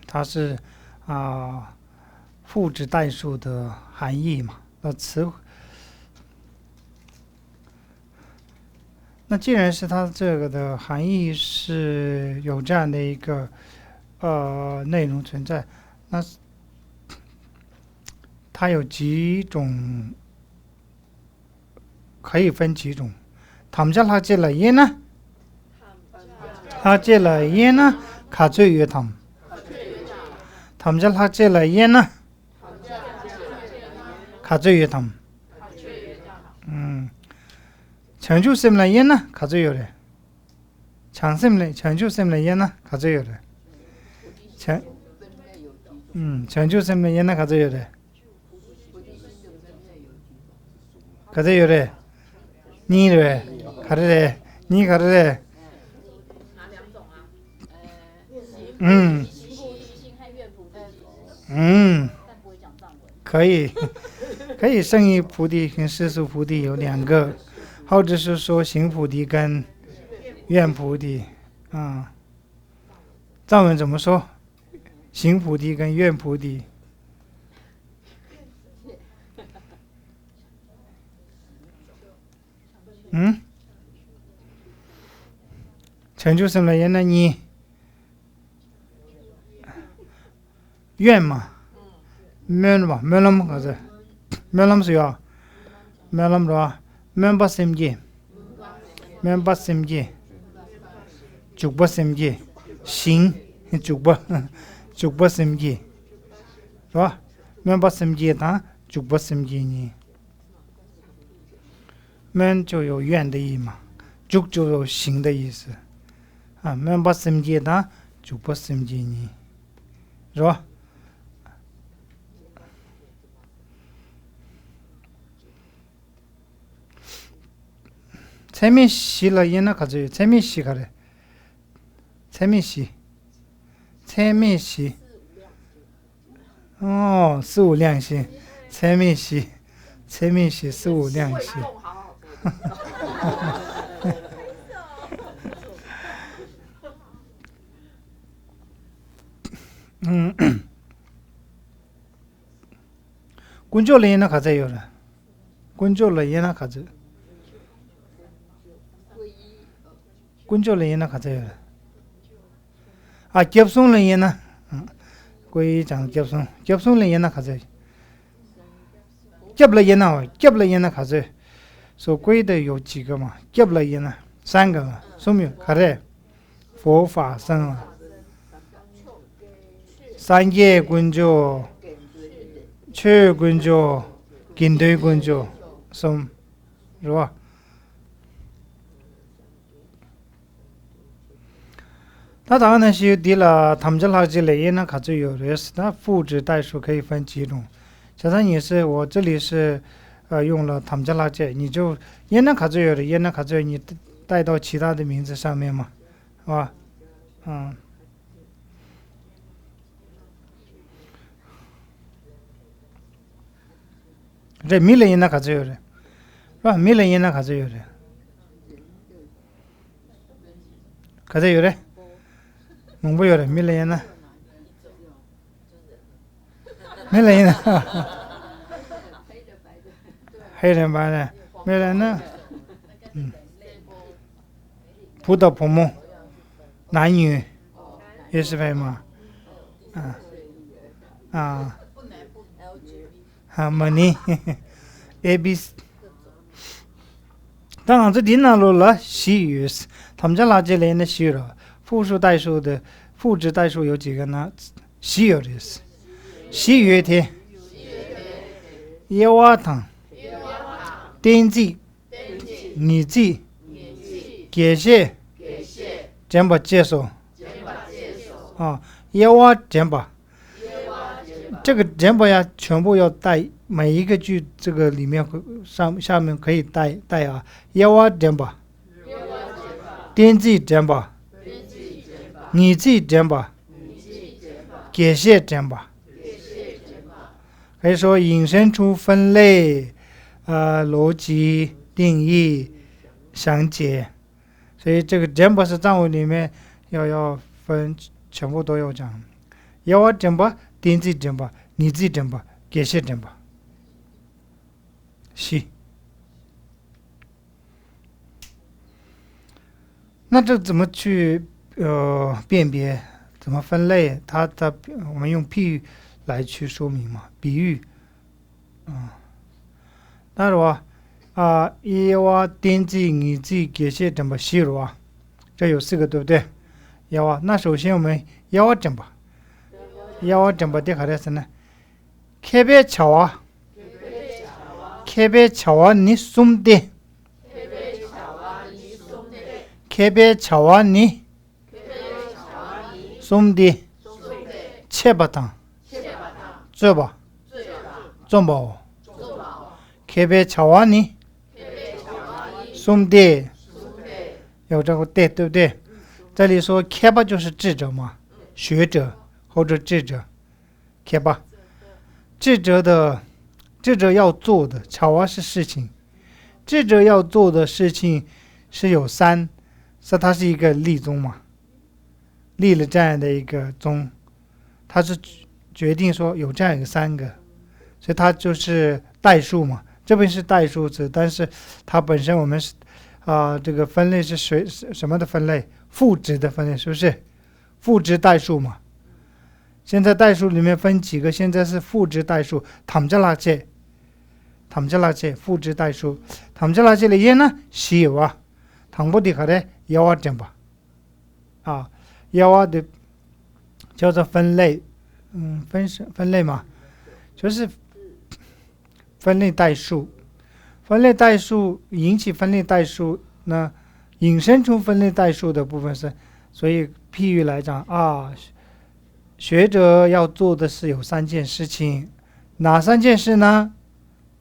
它是复制代数的含义嘛。那既然是它这个的含义是有这样的一个内容存在，那它有几种，可以分几种。담잘하질라예나 하질라예나 가져요탐 담잘하질라예나 가져요탐 전주sem라예나 가져요래 전주sem라예나 가져요래 전주sem라예나 가져요래 가져요래 니래 가르래 니 가르래 哪两种啊？行菩提心和愿菩提心，但不会讲藏文。可以圣意菩提跟世俗菩提有两个，或者是说行菩提跟愿菩提藏文怎么说？行菩提跟愿菩提。成就什么人呢？你愿嘛，愿嘛，愿可是，愿是要，愿是吧？愿不心结，愿不心结，就不心结，行就不心结，是吧？愿不心结的，就不心结你。愿就有愿的意嘛，就有行的意思。愿不心结的，就不心结你，是吧？채미시라예나 가져요. 채미시 가래. 채미시.四无量心. 채미시. 四无量心. 군조라예나 가져요. 군조라예나 가져. 군조라예나 가져요. 겹송라예나. 거의 장 겹송라예나 가져요. 겹라예나 가져요. 所归的有几个嘛？겹라예나三个嘛？说明可佛法僧三业군조 최 군조 긴대 군조 좀是吧？那当然是对了，他们这垃圾类呢，可就有的是那复制代数可以分几种。假设你是我这里是用了他们这垃圾，你就也能可就有的，也能可就你带到其他的名字上面嘛，是吧？这米了也能可就有的，是吧？米了也能可就有的，可就有的。蒙不有的，没人呢，没人呢，黑人白的，没人呢，普道普蒙，男女也是白嘛，money ABC， 当然这电脑了，西语是，他们家垃圾类的西语了。复数代数的复制代数有几个呢？西有的是西月天、耶瓦堂、天际、你际、解释、简把接受耶瓦简把，这个简把呀，全部要带每一个句，这个里面下面可以带耶瓦简把、天际简把。你自己讲吧，解释讲吧，可以说引申出分类、逻辑、定义、详解，所以这个讲吧是藏文里面要分全部都要讲。要我整吧，点自己整吧，你自己整吧，给谁整吧？是。那这怎么去辨别？怎么分类？我们用譬喻来去说明嘛，比喻。那是吧？要我点自己你自己给谁整吧？是吧？这有4个，对不对？要啊，那首先我们要我整吧。要我整吧的啥意思呢？开别巧啊，开别巧啊，你送的，开别巧啊，你送的，切吧汤，做吧，做吧，开别巧啊，你送的，有这个对，对不对？这里说开吧就是智者嘛，学者或者智者，开吧。智者要做的，巧啊是事情，智者要做的事情是有3，所以它是一个立宗嘛，立了这样的一个宗，它是决定说有这样一个3个，所以它就是代数嘛。这边是代数词，但是它本身我们是这个分类是什么的分类？赋值的分类，是不是？赋值代数嘛。现在代数里面分几个？现在是赋值代数，tham着拉切，赋值代数，tham着拉切里面呢是有啊，tham不的的要啊整吧，要啊的叫做分类，分类嘛，就是分类代数，分类代数引起分类代数呢，引申出分类代数的部分是，所以譬喻来讲学者要做的是有3件事情，哪3件事呢？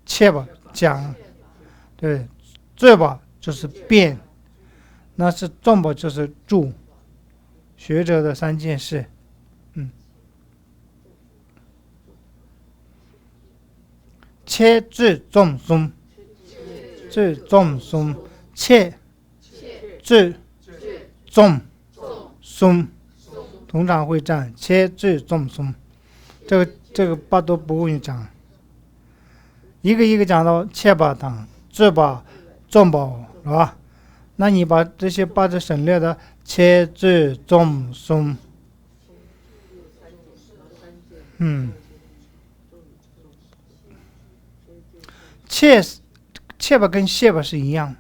切吧，讲，对，做吧就是变，那是种吧就是住，学者的3件事，切智种松，智种松，切智种松。通常会这样，切智种松，这个八都不会讲，一个一个讲到切吧汤，智吧，种吧，是吧？那你把这些八字省略的切智种松，切吧跟谢吧是一样，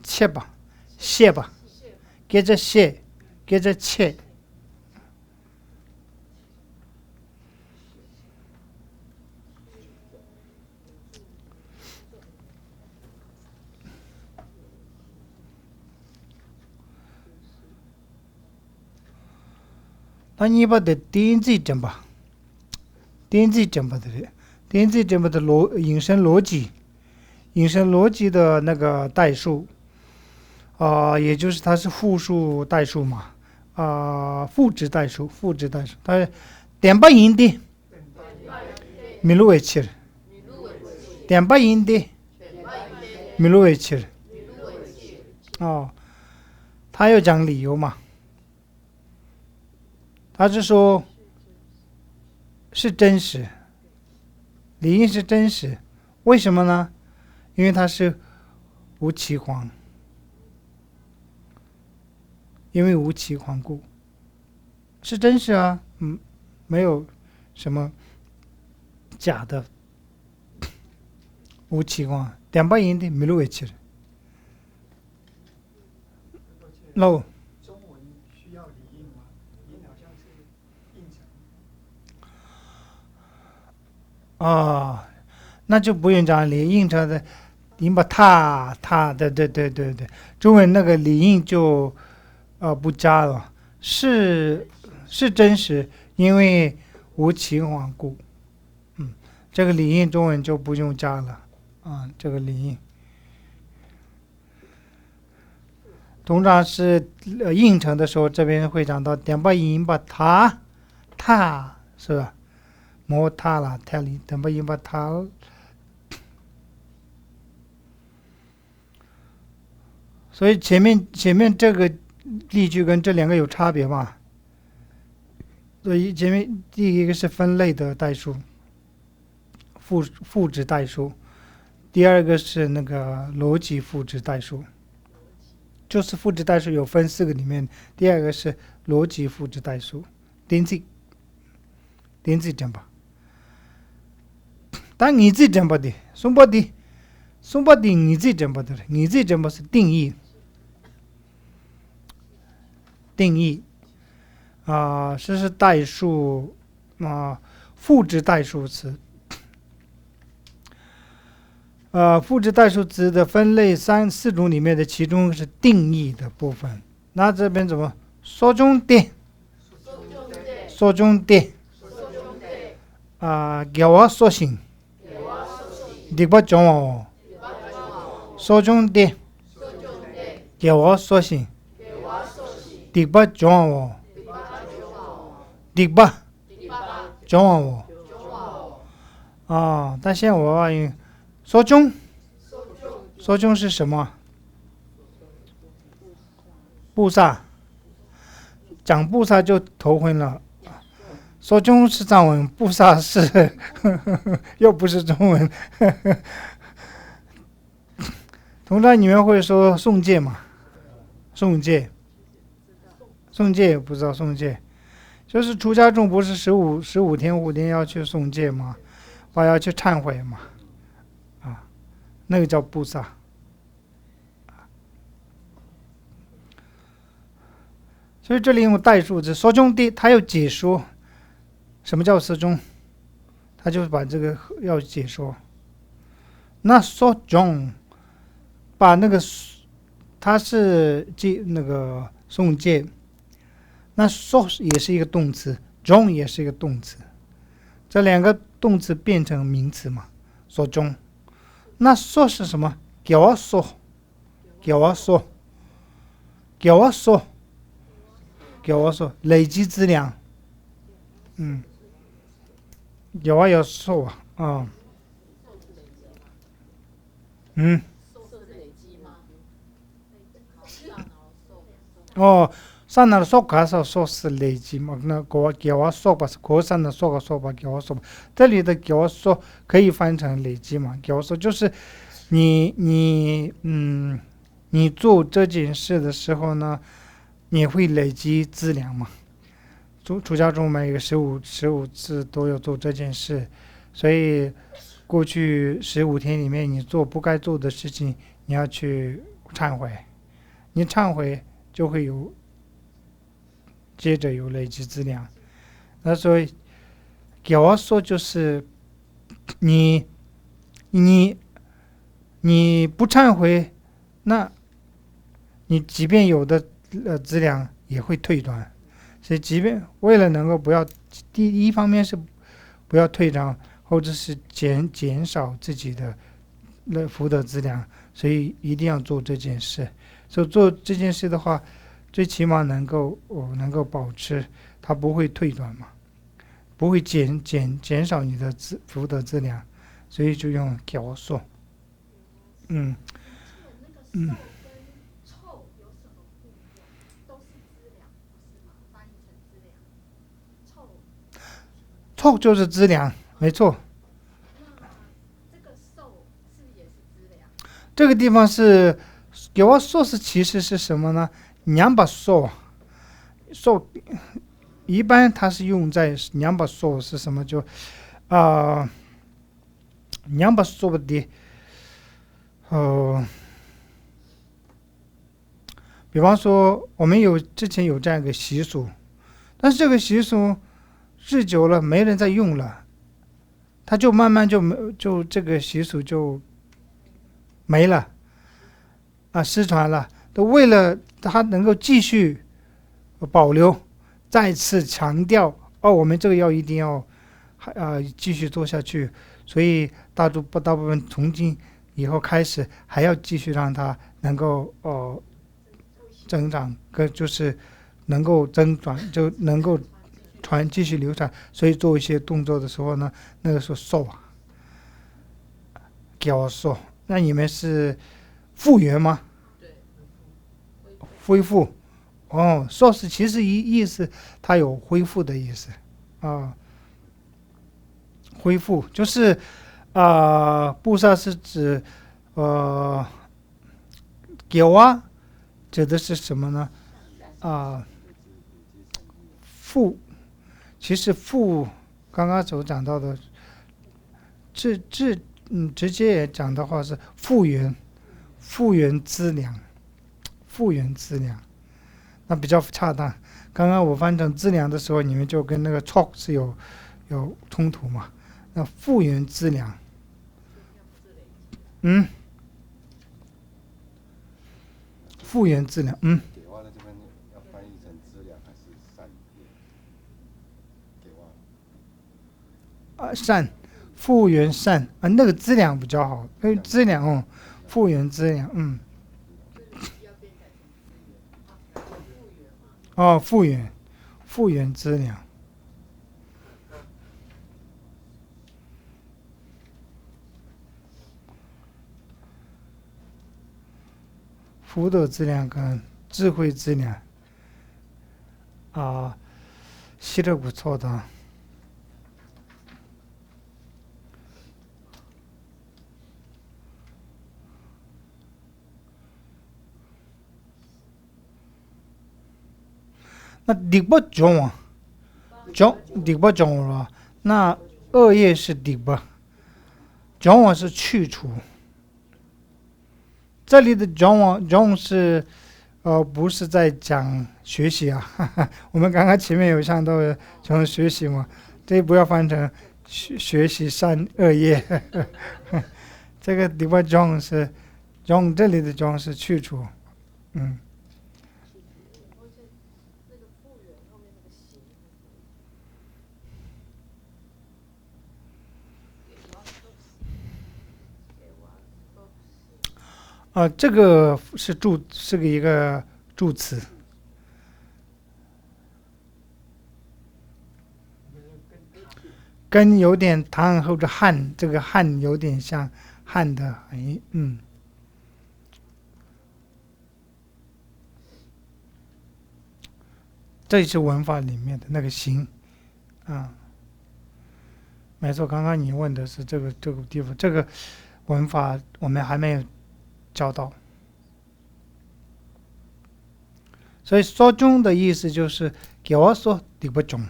切吧，谢吧，接着谢，接着切。那你把它点自己整吧，点自己整吧的引申逻辑的那个代数，也就是它是复数代数嘛，赋值代数，它点把音的，米路为七，点把音的，米路为七，他要讲理由嘛。他是说是真实，理应是真实，为什么呢？因为它是无其黄，因为无其黄故，是真实啊，没有什么假的，无其黄，点把音的没路为起了。漏。中文需要理应吗？理应好像是应承。那就不用讲理应成的，你把它的，对，中文那个理应就不加了，是真实，因为无其黄故，这个理应中文就不用加了，这个理应。通常是应承的时候，这边会讲到点把音把它是吧？摩他了，太里点把音把它。所以前面这个例句跟这两个有差别吗？所以前面第一个是分类的代数，赋值代数，第二个是那个逻辑赋值代数。就是赋值代数有分4个里面，第二个是逻辑赋值代数，点字讲吧。但你自己讲吧的，松巴的你自己讲吧的，你自己讲吧是定义这是代数赋值代数词。赋值代数词的分类4种里面的其中是定义的部分。那这边怎么说中的叫我说行第八种哦，说中的叫我说行第八种哦，第八种哦。但现在我用说中是什么？布萨，讲布萨就头昏了。说中是藏文，布萨是又不是中文。通常你们会说诵戒吗？诵戒也不知道诵戒，就是出家众不是15天5天要去诵戒吗？要去忏悔嘛，那个叫布萨。所以这里用代数字说中的，他要解说什么叫说中，他就把这个要解说。那说中把那个他是那个诵戒，那说也是一个动词，中也是一个动词，这两个动词变成名词嘛，说中。那说是什么？叫我说累积资粮。叫我要说上那说卡上说是累积嘛？那叫我说吧是可上的说吧叫我说吧，这里的叫我说可以翻成累积嘛？叫我说就是你做这件事的时候呢，你会累积资粮嘛？出家众每个15次都要做这件事，所以过去15天里面你做不该做的事情，你要去忏悔，你忏悔就会接着有累积资粮。那所以叫我说就是你不忏悔，那你即便有的资粮也会退转。所以即便为了能够不要，第一方面是不要退转，或者是减少自己的福德资粮，所以一定要做这件事。所以做这件事的话，最起码能够保持它不会退转嘛，不会减少你的福德资粮，所以就用叫我说。臭就是资粮，没错。这个受是不是也是资粮？这个地方是给我说是其实是什么呢？娘把受一般它是用在娘把受是什么？就娘把受的比方说我们之前有这样一个习俗，但是这个习俗日久了没人再用了，它就慢慢就这个习俗就没了失传了。都为了它能够继续保留，再次强调我们这个要一定要继续做下去，所以大部分从今以后开始还要继续让它能够增长，就是能够增长，就能够继续流传。所以做一些动作的时候呢，那个时候受叫我受。那你们是复原吗？恢复哦，说是其实意思它有恢复的意思啊，恢复就是布萨是指给哇指的是什么呢？复，其实复刚刚所讲到的，直接也讲的话是复原资粮，复原资粮，那比较恰当。刚刚我翻成资粮的时候，你们就跟那个 talk 是有冲突嘛？那复原资粮，复原资粮，给挖的这边要翻译成资粮还是善业？给挖。善，复原善那个资粮比较好，因为资粮复原资粮，复原资粮。福德资粮跟智慧资粮写得不错的。那第八种第八种了，那恶业是第八，种是去除。这里的种是不是在讲学习啊？我们刚刚前面有上到讲学习嘛，这不要翻成学习善恶业。这个第八种是种，这里的种是去除，这个是一个助词，跟有点唐后的汉，这个汉有点像汉的含义，这是文法里面的那个形没错，刚刚你问的是这个地方，这个文法我们还没有教到，所以说中的意思就是给我说第八种，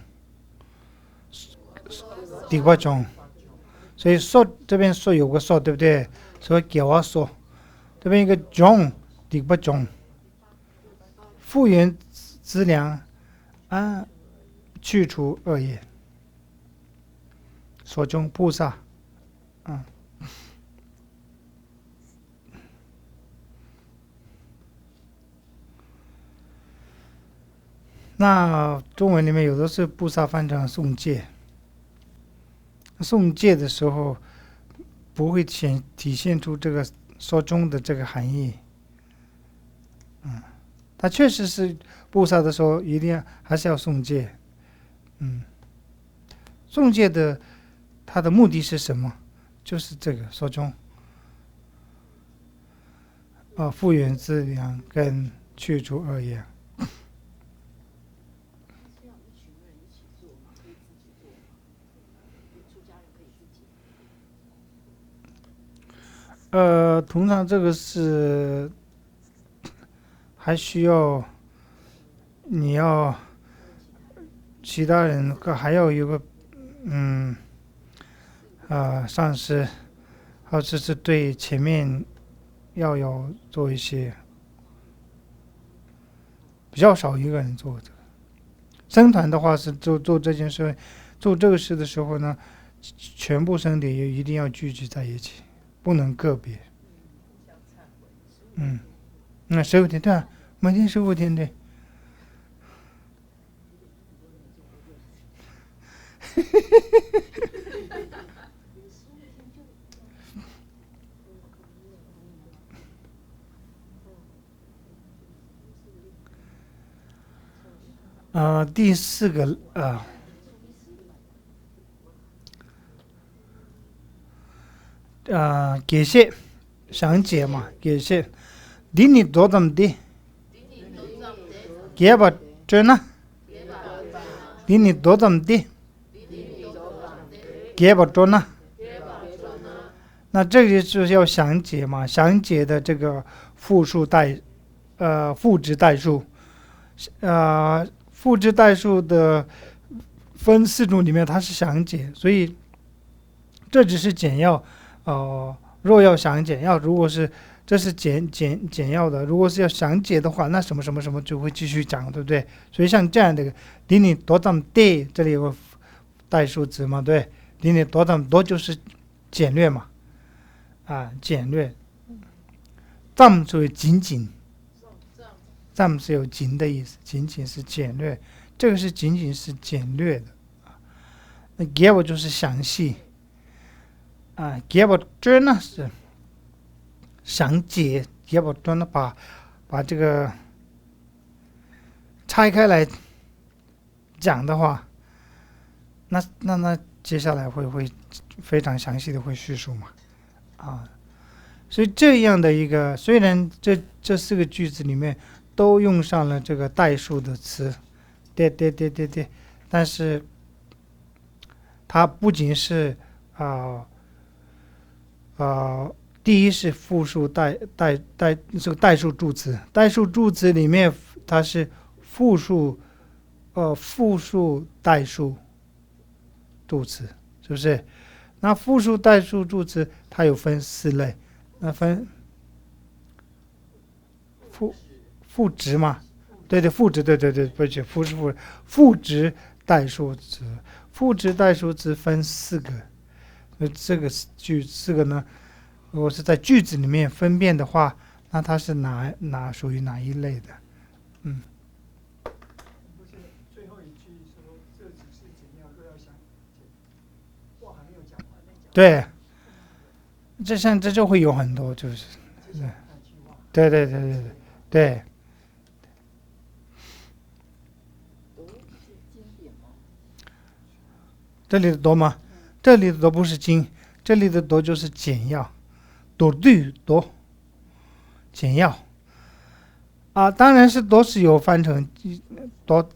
所以说这边说有个说对不对？所以给我说这边一个种第八种，复原资粮去除恶业，所中菩萨那中文里面有的是菩萨翻成诵戒，诵戒的时候不会体现出这个说中的这个含义，他确实是菩萨的时候一定还是要诵戒，诵戒的它的目的是什么？就是这个说中复原资粮跟去除恶业。通常这个是还需要你要其他人还要有个上司，或者是对前面要有做一些，比较少一个人做这个。僧团的话是做这件事，做这个事的时候呢，全部僧侣也一定要聚集在一起，不能个别。那15天对啊，每天15天对。第4个给谢详解嘛，给谢。你多怎么的？给吧这呢？离你多怎么地？给吧这呢？那这个就是要详解嘛，详解的这个复数赋值代数，赋值代数的分4种里面它是详解，所以这只是简要。若要详简要，如果是这是简要的，如果是要详解的话，那什么什么什么就会继续讲，对不对？所以像这样的离你多长地，这里有个代数值嘛，对，离你多长多就是简略嘛，简略。藏所谓仅仅，藏是有仅的意思，仅仅是简略，这个是仅仅是简略的。那给我就是详细。给我这呢是详解，给我这呢把这个拆开来讲的话，那接下来会非常详细的会叙述嘛，所以这样的一个，虽然这4个句子里面都用上了这个代数的词，对，但是它不仅是第一是复数这个代数助词，代数助词里面它是复数代数助词，是不是？那复数代数助词它有分4类，那分赋值嘛？对，赋值，对，不是赋值代数词，赋值代数词分4个。这个4个呢，如果是在句子里面分辨的话，那它是属于哪一类的？不是最后一句说这只是简要，若要详解，话还没有讲完。对，这就会有很多，就是对。这里的多吗？这里的多不是精，这里的多就是简要，多简要当然是多是有翻成多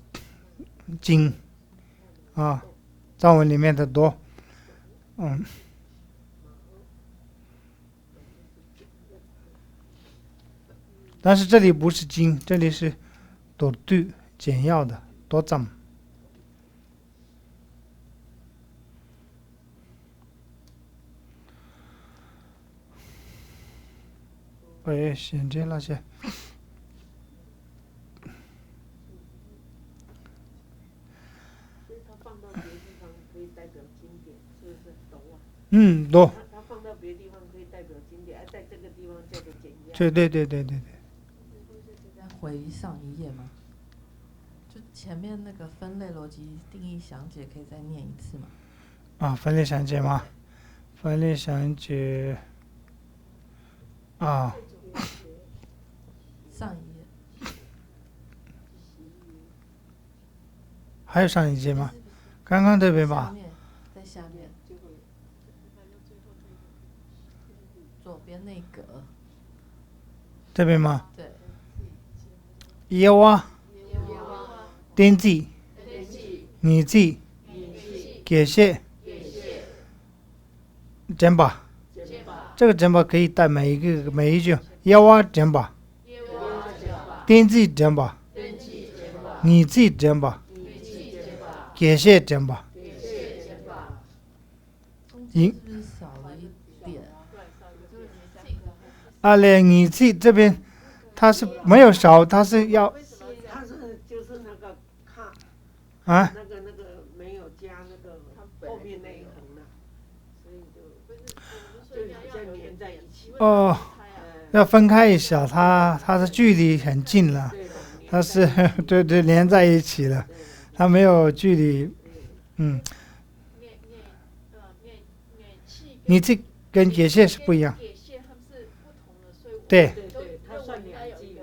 精藏文里面的多，但是这里不是精，这里是多简要的多藏。衔接那些，所以它放到别的地方可以代表经典，是不是？懂啊？多。它放到别的地方可以代表经典，在这个地方叫做简要。对。再回上一页吗？就前面那个分类逻辑定义详解，可以再念一次吗？分类详解吗？分类详解上一页还有上一节吗？刚刚这边吧。在下面，左边那格。这边吗？对。要啊。点字。你字。给谢。简把。这个简把可以带每一句。要啊简把。点字简把。你字简把。给谢简把。中间是不是少了一点？你字这边它是没有少，它是要它是就是那个看那个没有加那个后面那一横的，所以就比较连在一起。要分开一下，它的距离很近了，它是对连在一起了，它没有距离，你这跟解谢是不一样，对，它算两句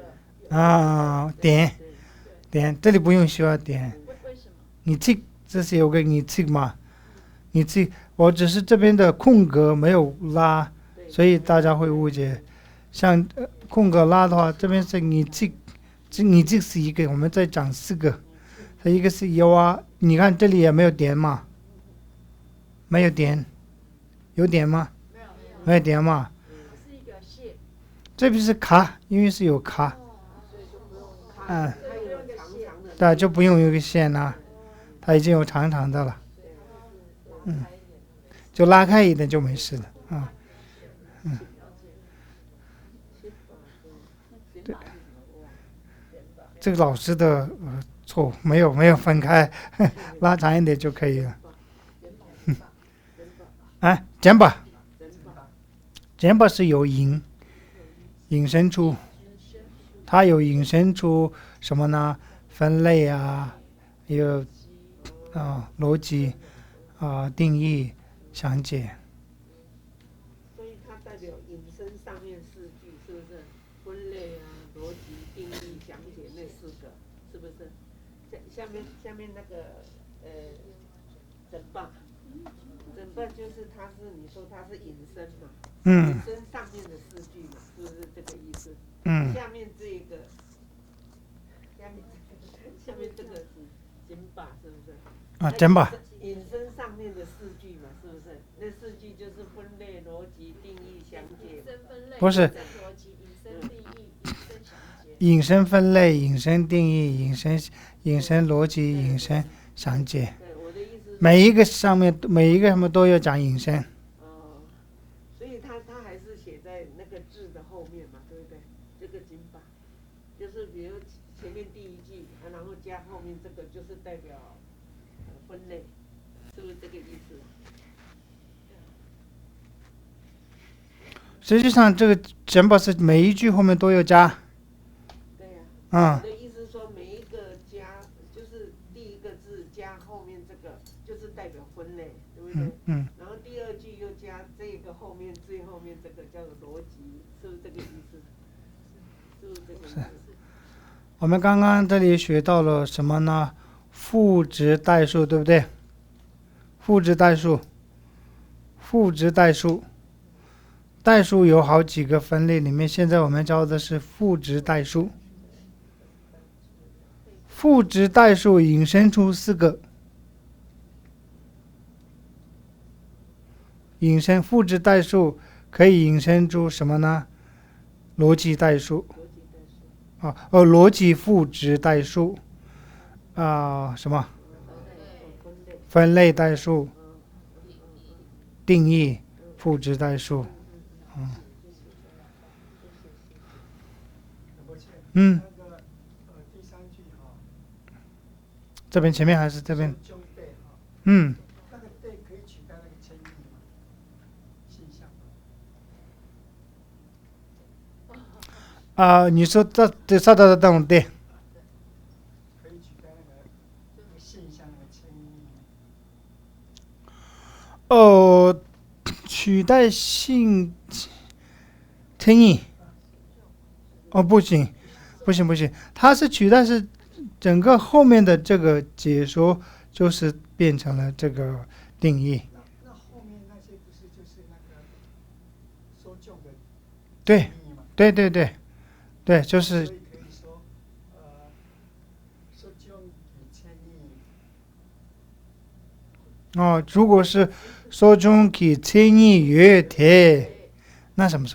点这里不用需要点，你这是有个你这嘛，你这我只是这边的空格没有拉，所以大家会误解。像空格拉的话，这边是你你这是一个，我们再讲4个，它一个是有啊，你看这里也没有点嘛，没有点，有点吗？没有点嘛，是一个谢，这边是卡，因为是有卡，它有长长的，对，就不用有一个线了，它已经有长长的了，就拉开一点就没事了啊。对，这个老师的错误，没有分开，拉长一点就可以了。哎，减吧，减吧是有引申出，它有引申出什么呢？分类啊，有逻辑定义、详解。所以它代表引申上面4句，是不是？分类啊、逻辑、定义、详解那4个，是不是？下面那个整罢就是你说它是引申嘛？引申上面的4句嘛，是不是这个意思？下面这个，下面这个是减罢，是不是？减吧。引申上面的4句嘛，是不是？那4句就是分类、逻辑、定义、详解。不是。逻辑、引申、定义、引申、详解。引申分类、引申定义、引申逻辑、引申详解。对，我的意思。每一个上面都要讲引申。所以它还是写在那个字的后面嘛，对不对？这个减罢，就是比如前面第1句，然后加后面这个，就是代表分类，是不是这个意思？实际上，这个减吧是每一句后面都要加。对呀。我的意思说，每一个加就是第1个字加后面这个，就是代表分类，对不对？然后第2句又加这个后面最后面这个叫做逻辑，是不是这个意思？是不是这个意思？我们刚刚这里学到了什么呢？赋值代数，对不对？赋值代数，代数有好几个分类，里面现在我们教的是赋值代数。赋值代数引申出4个，赋值代数可以引申出什么呢？逻辑代数，逻辑赋值代数，什么？分类代数，定义赋值代数。第3句这边前面还是这边？那个对可以取代那个称义吗？现象。你说这上头的这种对？可以取代那个现象的称义。取代性称义？不行，它是取代是整个后面的这个解说，就是变成了这个定义。那后面那些不是就是那个说旧的对，就是。所以可以说，说旧与称义。如果是说中给称义约贴，那什么？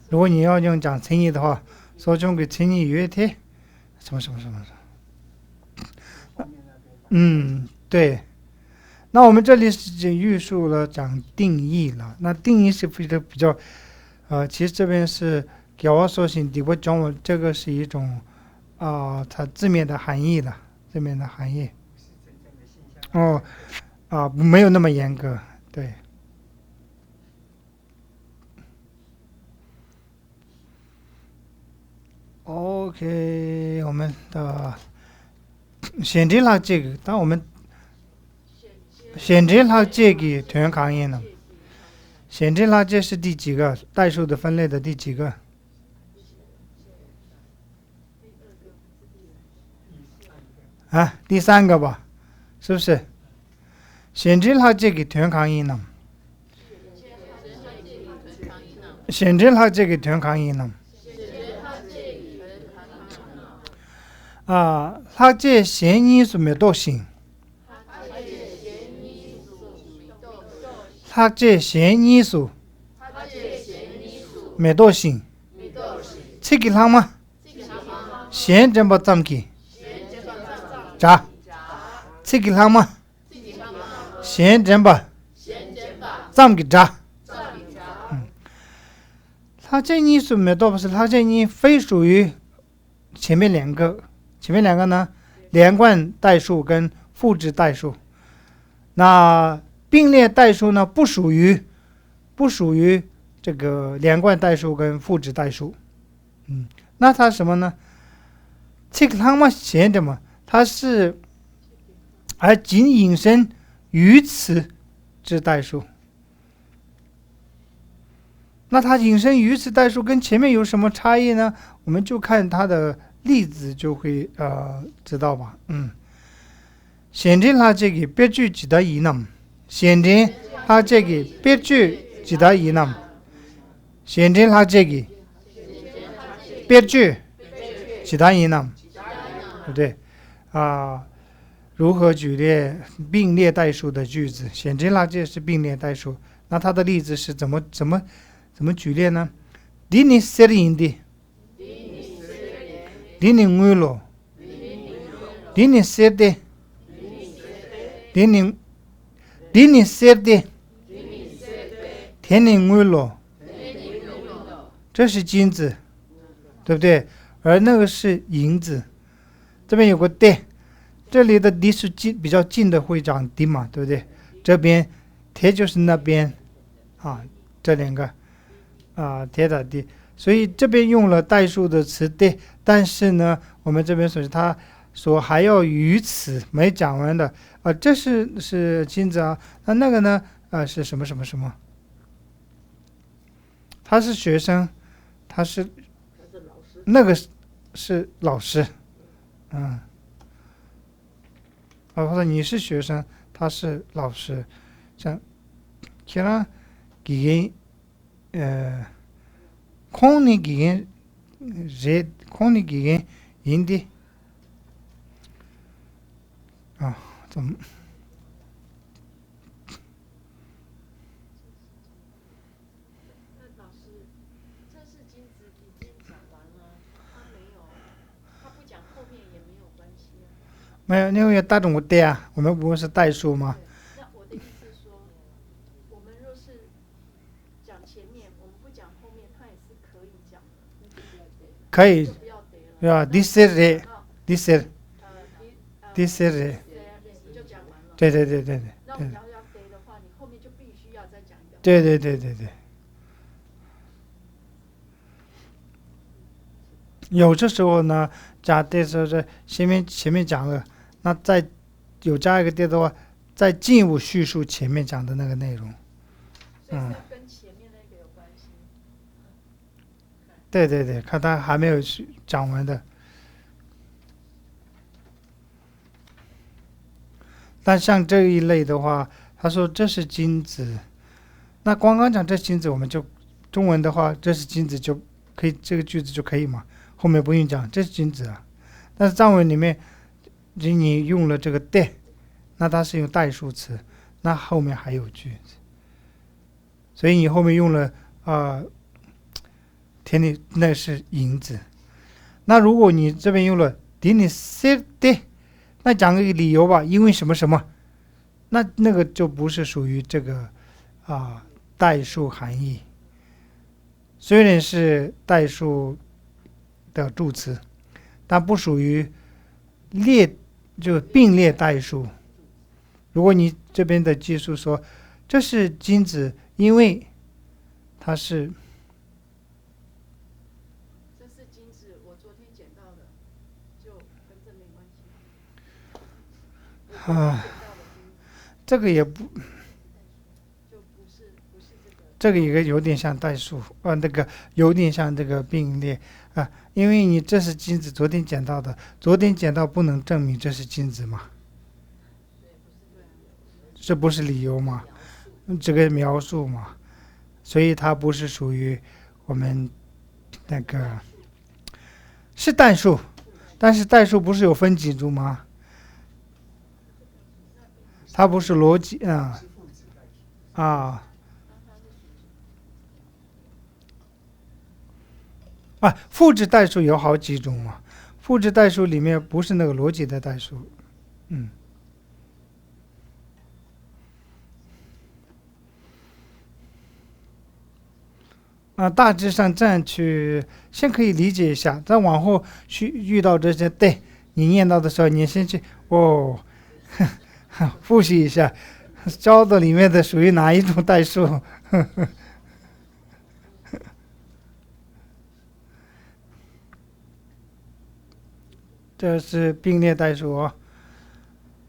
如果你要用讲称义的话，说中给称义约贴，什么？对。那我们这里是预述了讲定义了，那定义是比较，其实这边是给我说醒底部讲我这个是一种，它字面的含义了，没有那么严格，对。OK， 我们的现在啦这个，当我们现在啦这个全行业呢？现在啦这是第几个？代数的分类的第几个？第3个吧，是不是？现在啦这个全行业呢？现在啦这个全行业呢？他这嫌疑是没多行，他这嫌疑是没多行，这个他嘛，嫌真不脏气，咋？这个他嘛，嫌真不脏气咋？他这你是没多不是，他这你非属于前面两个呢，连贯代数跟复制代数。那并列代数呢，不属于这个连贯代数跟复制代数。那它什么呢？这个它嘛显的嘛，它是而仅引申于此之代数。那它引申于此代数跟前面有什么差异呢？我们就看它的例子就会知道吧。显然它这个别具几的疑难，显然它这个别具几的疑难，显然它这个别具几的疑难，对不对？如何举例并列代数的句子？显然它这是并列代数，那它的例子是怎么举例呢？你你写的印的，你你爱了，你你写的，你你写的，天你爱了，这是金子，对不对？而那个是银子，这边有个的，这里的的是比较近的会长的嘛，对不对？这边贴就是那边这两个贴的的，所以这边用了代数的词的，但是呢，我们这边他说还要于此没讲完的这是金子啊，那个呢是什么什么什么？他是学生，他是那个是老师，或者你是学生，他是老师，像其他给空你给人空你给人赢的怎么？那老师，这是金子已经讲完了，他不讲后面也没有关系啊。没有，因为大众的啊，我们不是代数吗？那我的意思是说，我们若是讲前面，我们不讲后面，他也是可以讲的。可以，不要得了。对吧？第四日，第四日，就讲完了。对。那我们要得的话，你后面就必须要再讲一个。对。有的时候呢，加的时候是前面讲了，那再有加一个的话，再进一步叙述前面讲的那个内容。所以是跟前面那个有关系。对，看他还没有讲完的。但像这一类的话，他说这是金子，那光讲这金子，我们就中文的话，这是金子就可以，这个句子就可以嘛，后面不用讲这是金子啊。但是藏文里面你用了这个的，那它是用代数词，那后面还有句子，所以你后面用了田里那是银子。那如果你这边用了给你写的，那讲个理由吧，因为什么什么，那个就不是属于这个代数含义。虽然是代数的助词，但不属于就并列代数。如果你这边的技术说这是金子，因为它是这是金子，我昨天捡到的，就跟这没关系。这个也不，就不是这个。这个也有点像代数，那个有点像这个并列因为你这是金子，昨天捡到的，昨天捡到不能证明这是金子嘛，这不是理由嘛，这个描述嘛，所以它不是属于我们那个是代数，但是代数不是有分几组吗？它不是逻辑啊是父子代数。啊复制代数有好几种嘛，复制代数里面不是那个逻辑的代数，大致上这样去先可以理解一下，再往后去遇到这些，对你念到的时候，你先去复习一下，教的里面的属于哪一种代数？这是并列代数哦。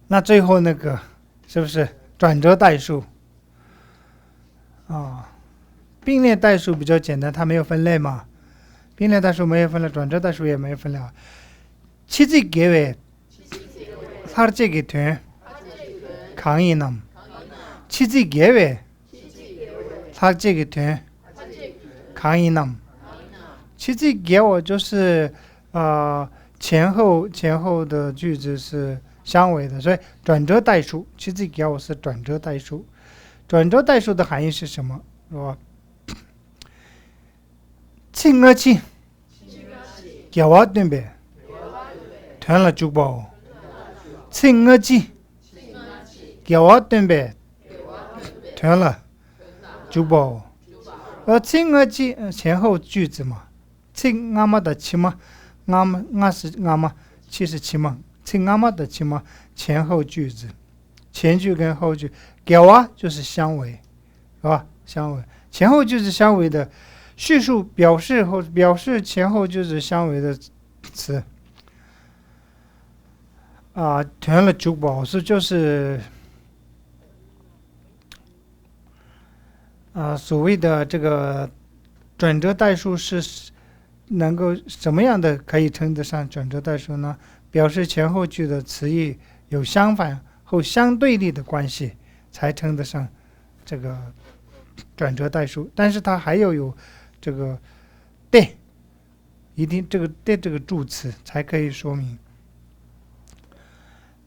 那最后那个是不是转折代数？并列代数比较简单，它没有分类嘛。并列代数没有分类，转折代数也没有分类。치지 개회 살찌게 돼 강인함. 치지 개회 살찌게 돼 강인함. 치지 개회 就是前后的句子是相违的，所以转折代数치지 개회是转折代数。转折代数的含义是什么？是吧？친어치 개와 된배团了珠宝，친어치 개와 된배团了珠宝。친어치前后句子嘛，亲阿妈的亲嘛，阿是阿妈，七是亲嘛，亲阿妈的亲嘛，前后句子，前句跟后句，개와就是相违，是吧？相违，前后句子相违的。叙述表示前后句子相违的词填了珠宝是就是所谓的这个转折代数是能够什么样的可以称得上转折代数呢？表示前后句的词义有相反或相对立的关系才称得上这个转折代数，但是它还有这个对，一定这个对这个助词才可以说明。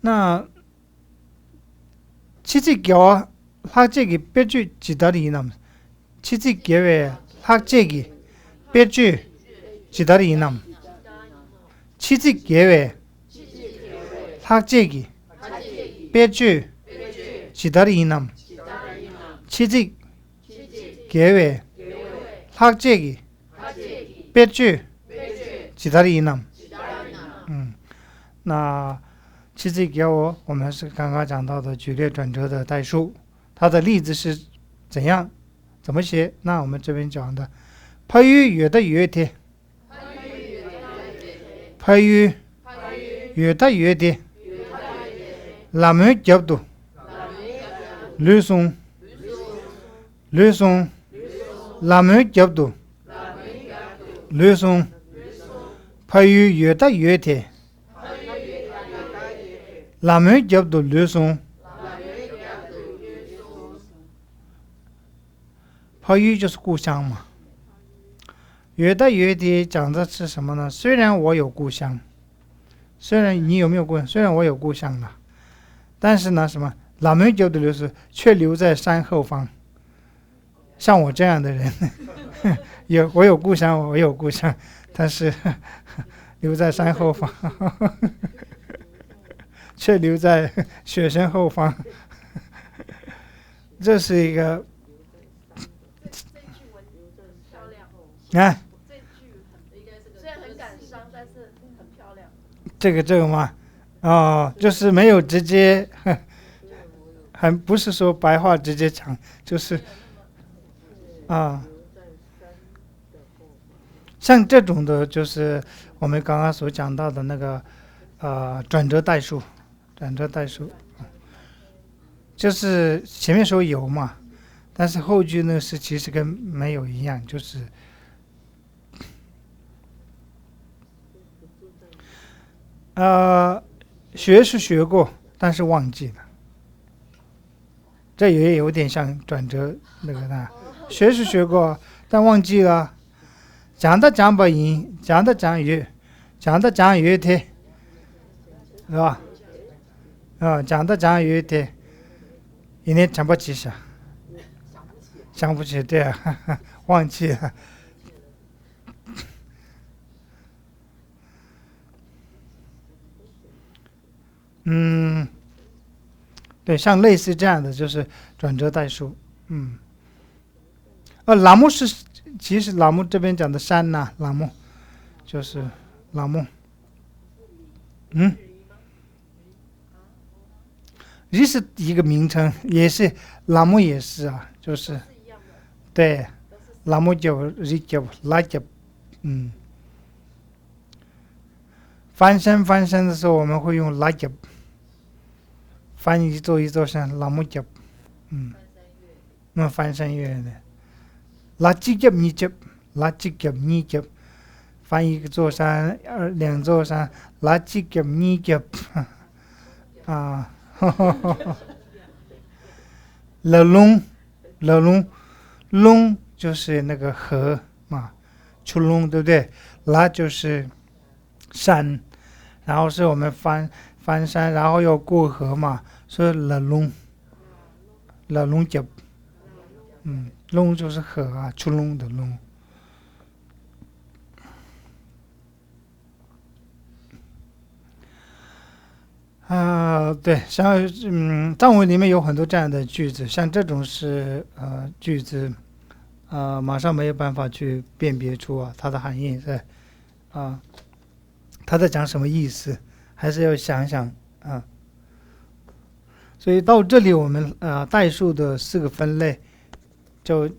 那치지 개와 학제기 빼주 기다리남. 치지 개와 학제기 빼주 기다리남. 치지 개와 학제기 빼주 기다리남. 치지 개와 학제기 빼주 기다리남. 那치지 개와我们是刚刚讲到的举列转折的代数，它的例子是怎样怎么写？那我们这边讲的파유 유다 유에테 파유 유다 유에테 라메 잡도 르송 라메 잡도 르송 파유 유다 유에테 라메 잡도 르송 파유就是故乡嘛。约的约的讲的是什么呢？虽然我有故乡，虽然你有没有故乡？虽然我有故乡了，但是呢，什么？拉美酒的就是却留在山后方。像我这样的人，我有故乡，我有故乡，但是留在山后方，却留在雪山后方。这是一个虽然很感伤，但是很漂亮。这个嘛，就是没有直接，还不是说白话直接讲，就是像这种的，就是我们刚刚所讲到的那个转折代数，就是前面说有嘛，但是后句呢是其实跟没有一样，就是学是学过，但是忘记了，这也有点像转折那个的。学是学过，但忘记了。讲的讲不赢，讲的讲越贴，是吧？讲的讲有一点，一点讲不起啥，想不起，对啊，忘记了。对，像类似这样的就是转折代数。栏目是，其实栏目这边讲的山呐、栏目就是栏目。离是一个名称，也是栏目也是啊，就是对，栏目叫离叫拉叫，翻身的时候我们会用拉叫，翻一座山，栏目叫，翻山越岭的，拉几叫你叫，拉几叫你叫，翻一座山，两座山，拉几叫你叫，啊。龙就是那个河嘛，出龙对不对？拉就是山，然后是我们翻山，然后要过河嘛，所以龙脚，龙就是河啊，出龙的龙。对，像藏文里面有很多这样的句子，像这种是句子，马上没有办法去辨别出它的含义在他在讲什么意思，还是要想想所以到这里我们代数的4个分类就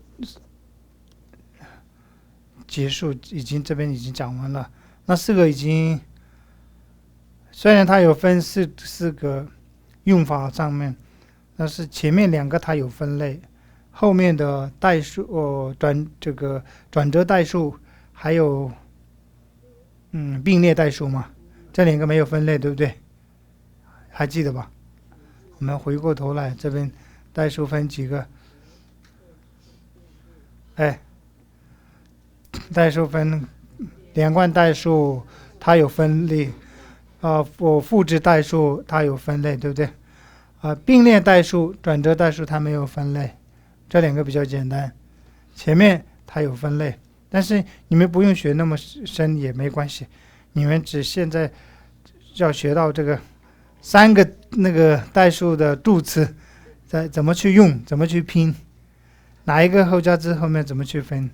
结束，这边已经讲完了。那4个已经。虽然它有分四个用法上面，但是前面2个它有分类，后面的代数转折代数还有并列代数嘛，这2个没有分类，对不对？还记得吧？我们回过头来，这边代数分几个？代数分连贯代数，它有分类。我复制代数它有分类，对不对？并列代数、转折代数它没有分类，这2个比较简单。前面它有分类，但是你们不用学那么深也没关系，你们现在要学到这个3个那个代数的助词，怎么去用，怎么去拼，哪一个后加字后面怎么去分，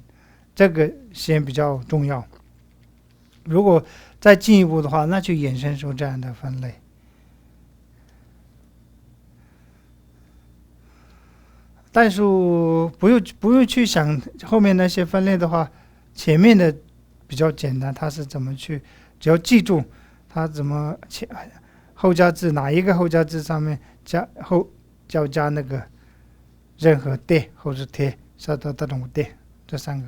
这个先比较重要。如果再进一步的话，那就衍生出这样的分类。代数不用去想后面那些分类的话，前面的比较简单，它是怎么去，只要记住它怎么后加字，哪一个后加字上面加那个任何的或者贴，是的这种的，这3个。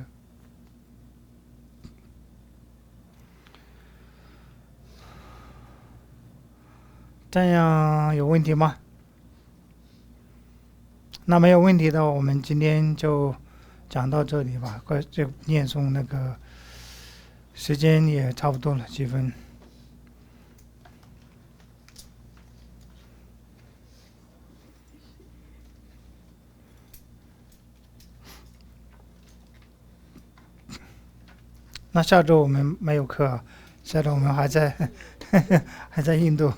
这样有问题吗？那没有问题的，我们今天就讲到这里吧。就念诵那个时间也差不多了，几分。那下周我们没有课啊，下周我们还在印度。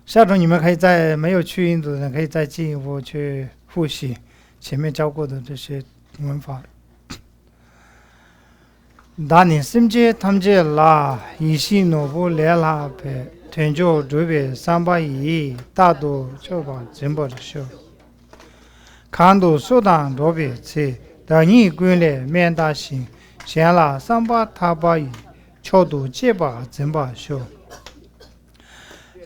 下周你们可以没有去印度的人可以再进一步去复习前面教过的这些文法。다니 심제 탐제라 이시 노부 레라 베 텐조 주베 삼바이 다도 쳐봐 전버쇼 칸도 소단 로베 체 다니 군레 면다신 셴라 삼바 타바이 초도 제바 전버쇼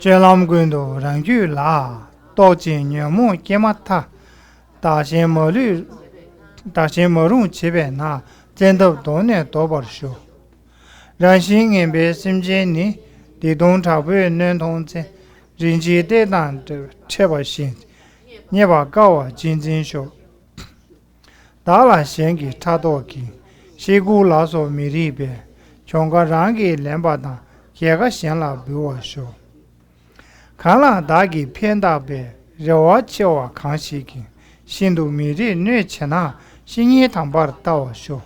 제람군도 랑규라 도진녀모 게마타 다시머룬 집에나真的多年多把手，人心硬被心间里，地动差不多能同在，人间得当的切把心，你把高啊真正说，达拉先给差多给，西古老所米里边，全个让给两把当，这个先了比我说。看了大给偏大呗，让我叫我看西给，新都米里女钱呐，新一堂把到我说。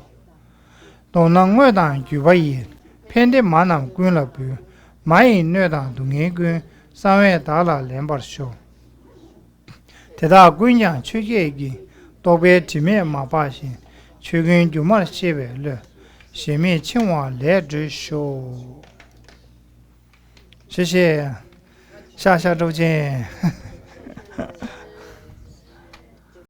东南外当举把烟，偏的马南滚了不，马引女当东眼滚，三位达拉两把说。这大姑娘出去一个，多边地面马把线，去跟就马西边了，下面青蛙来着说。谢谢，下周见。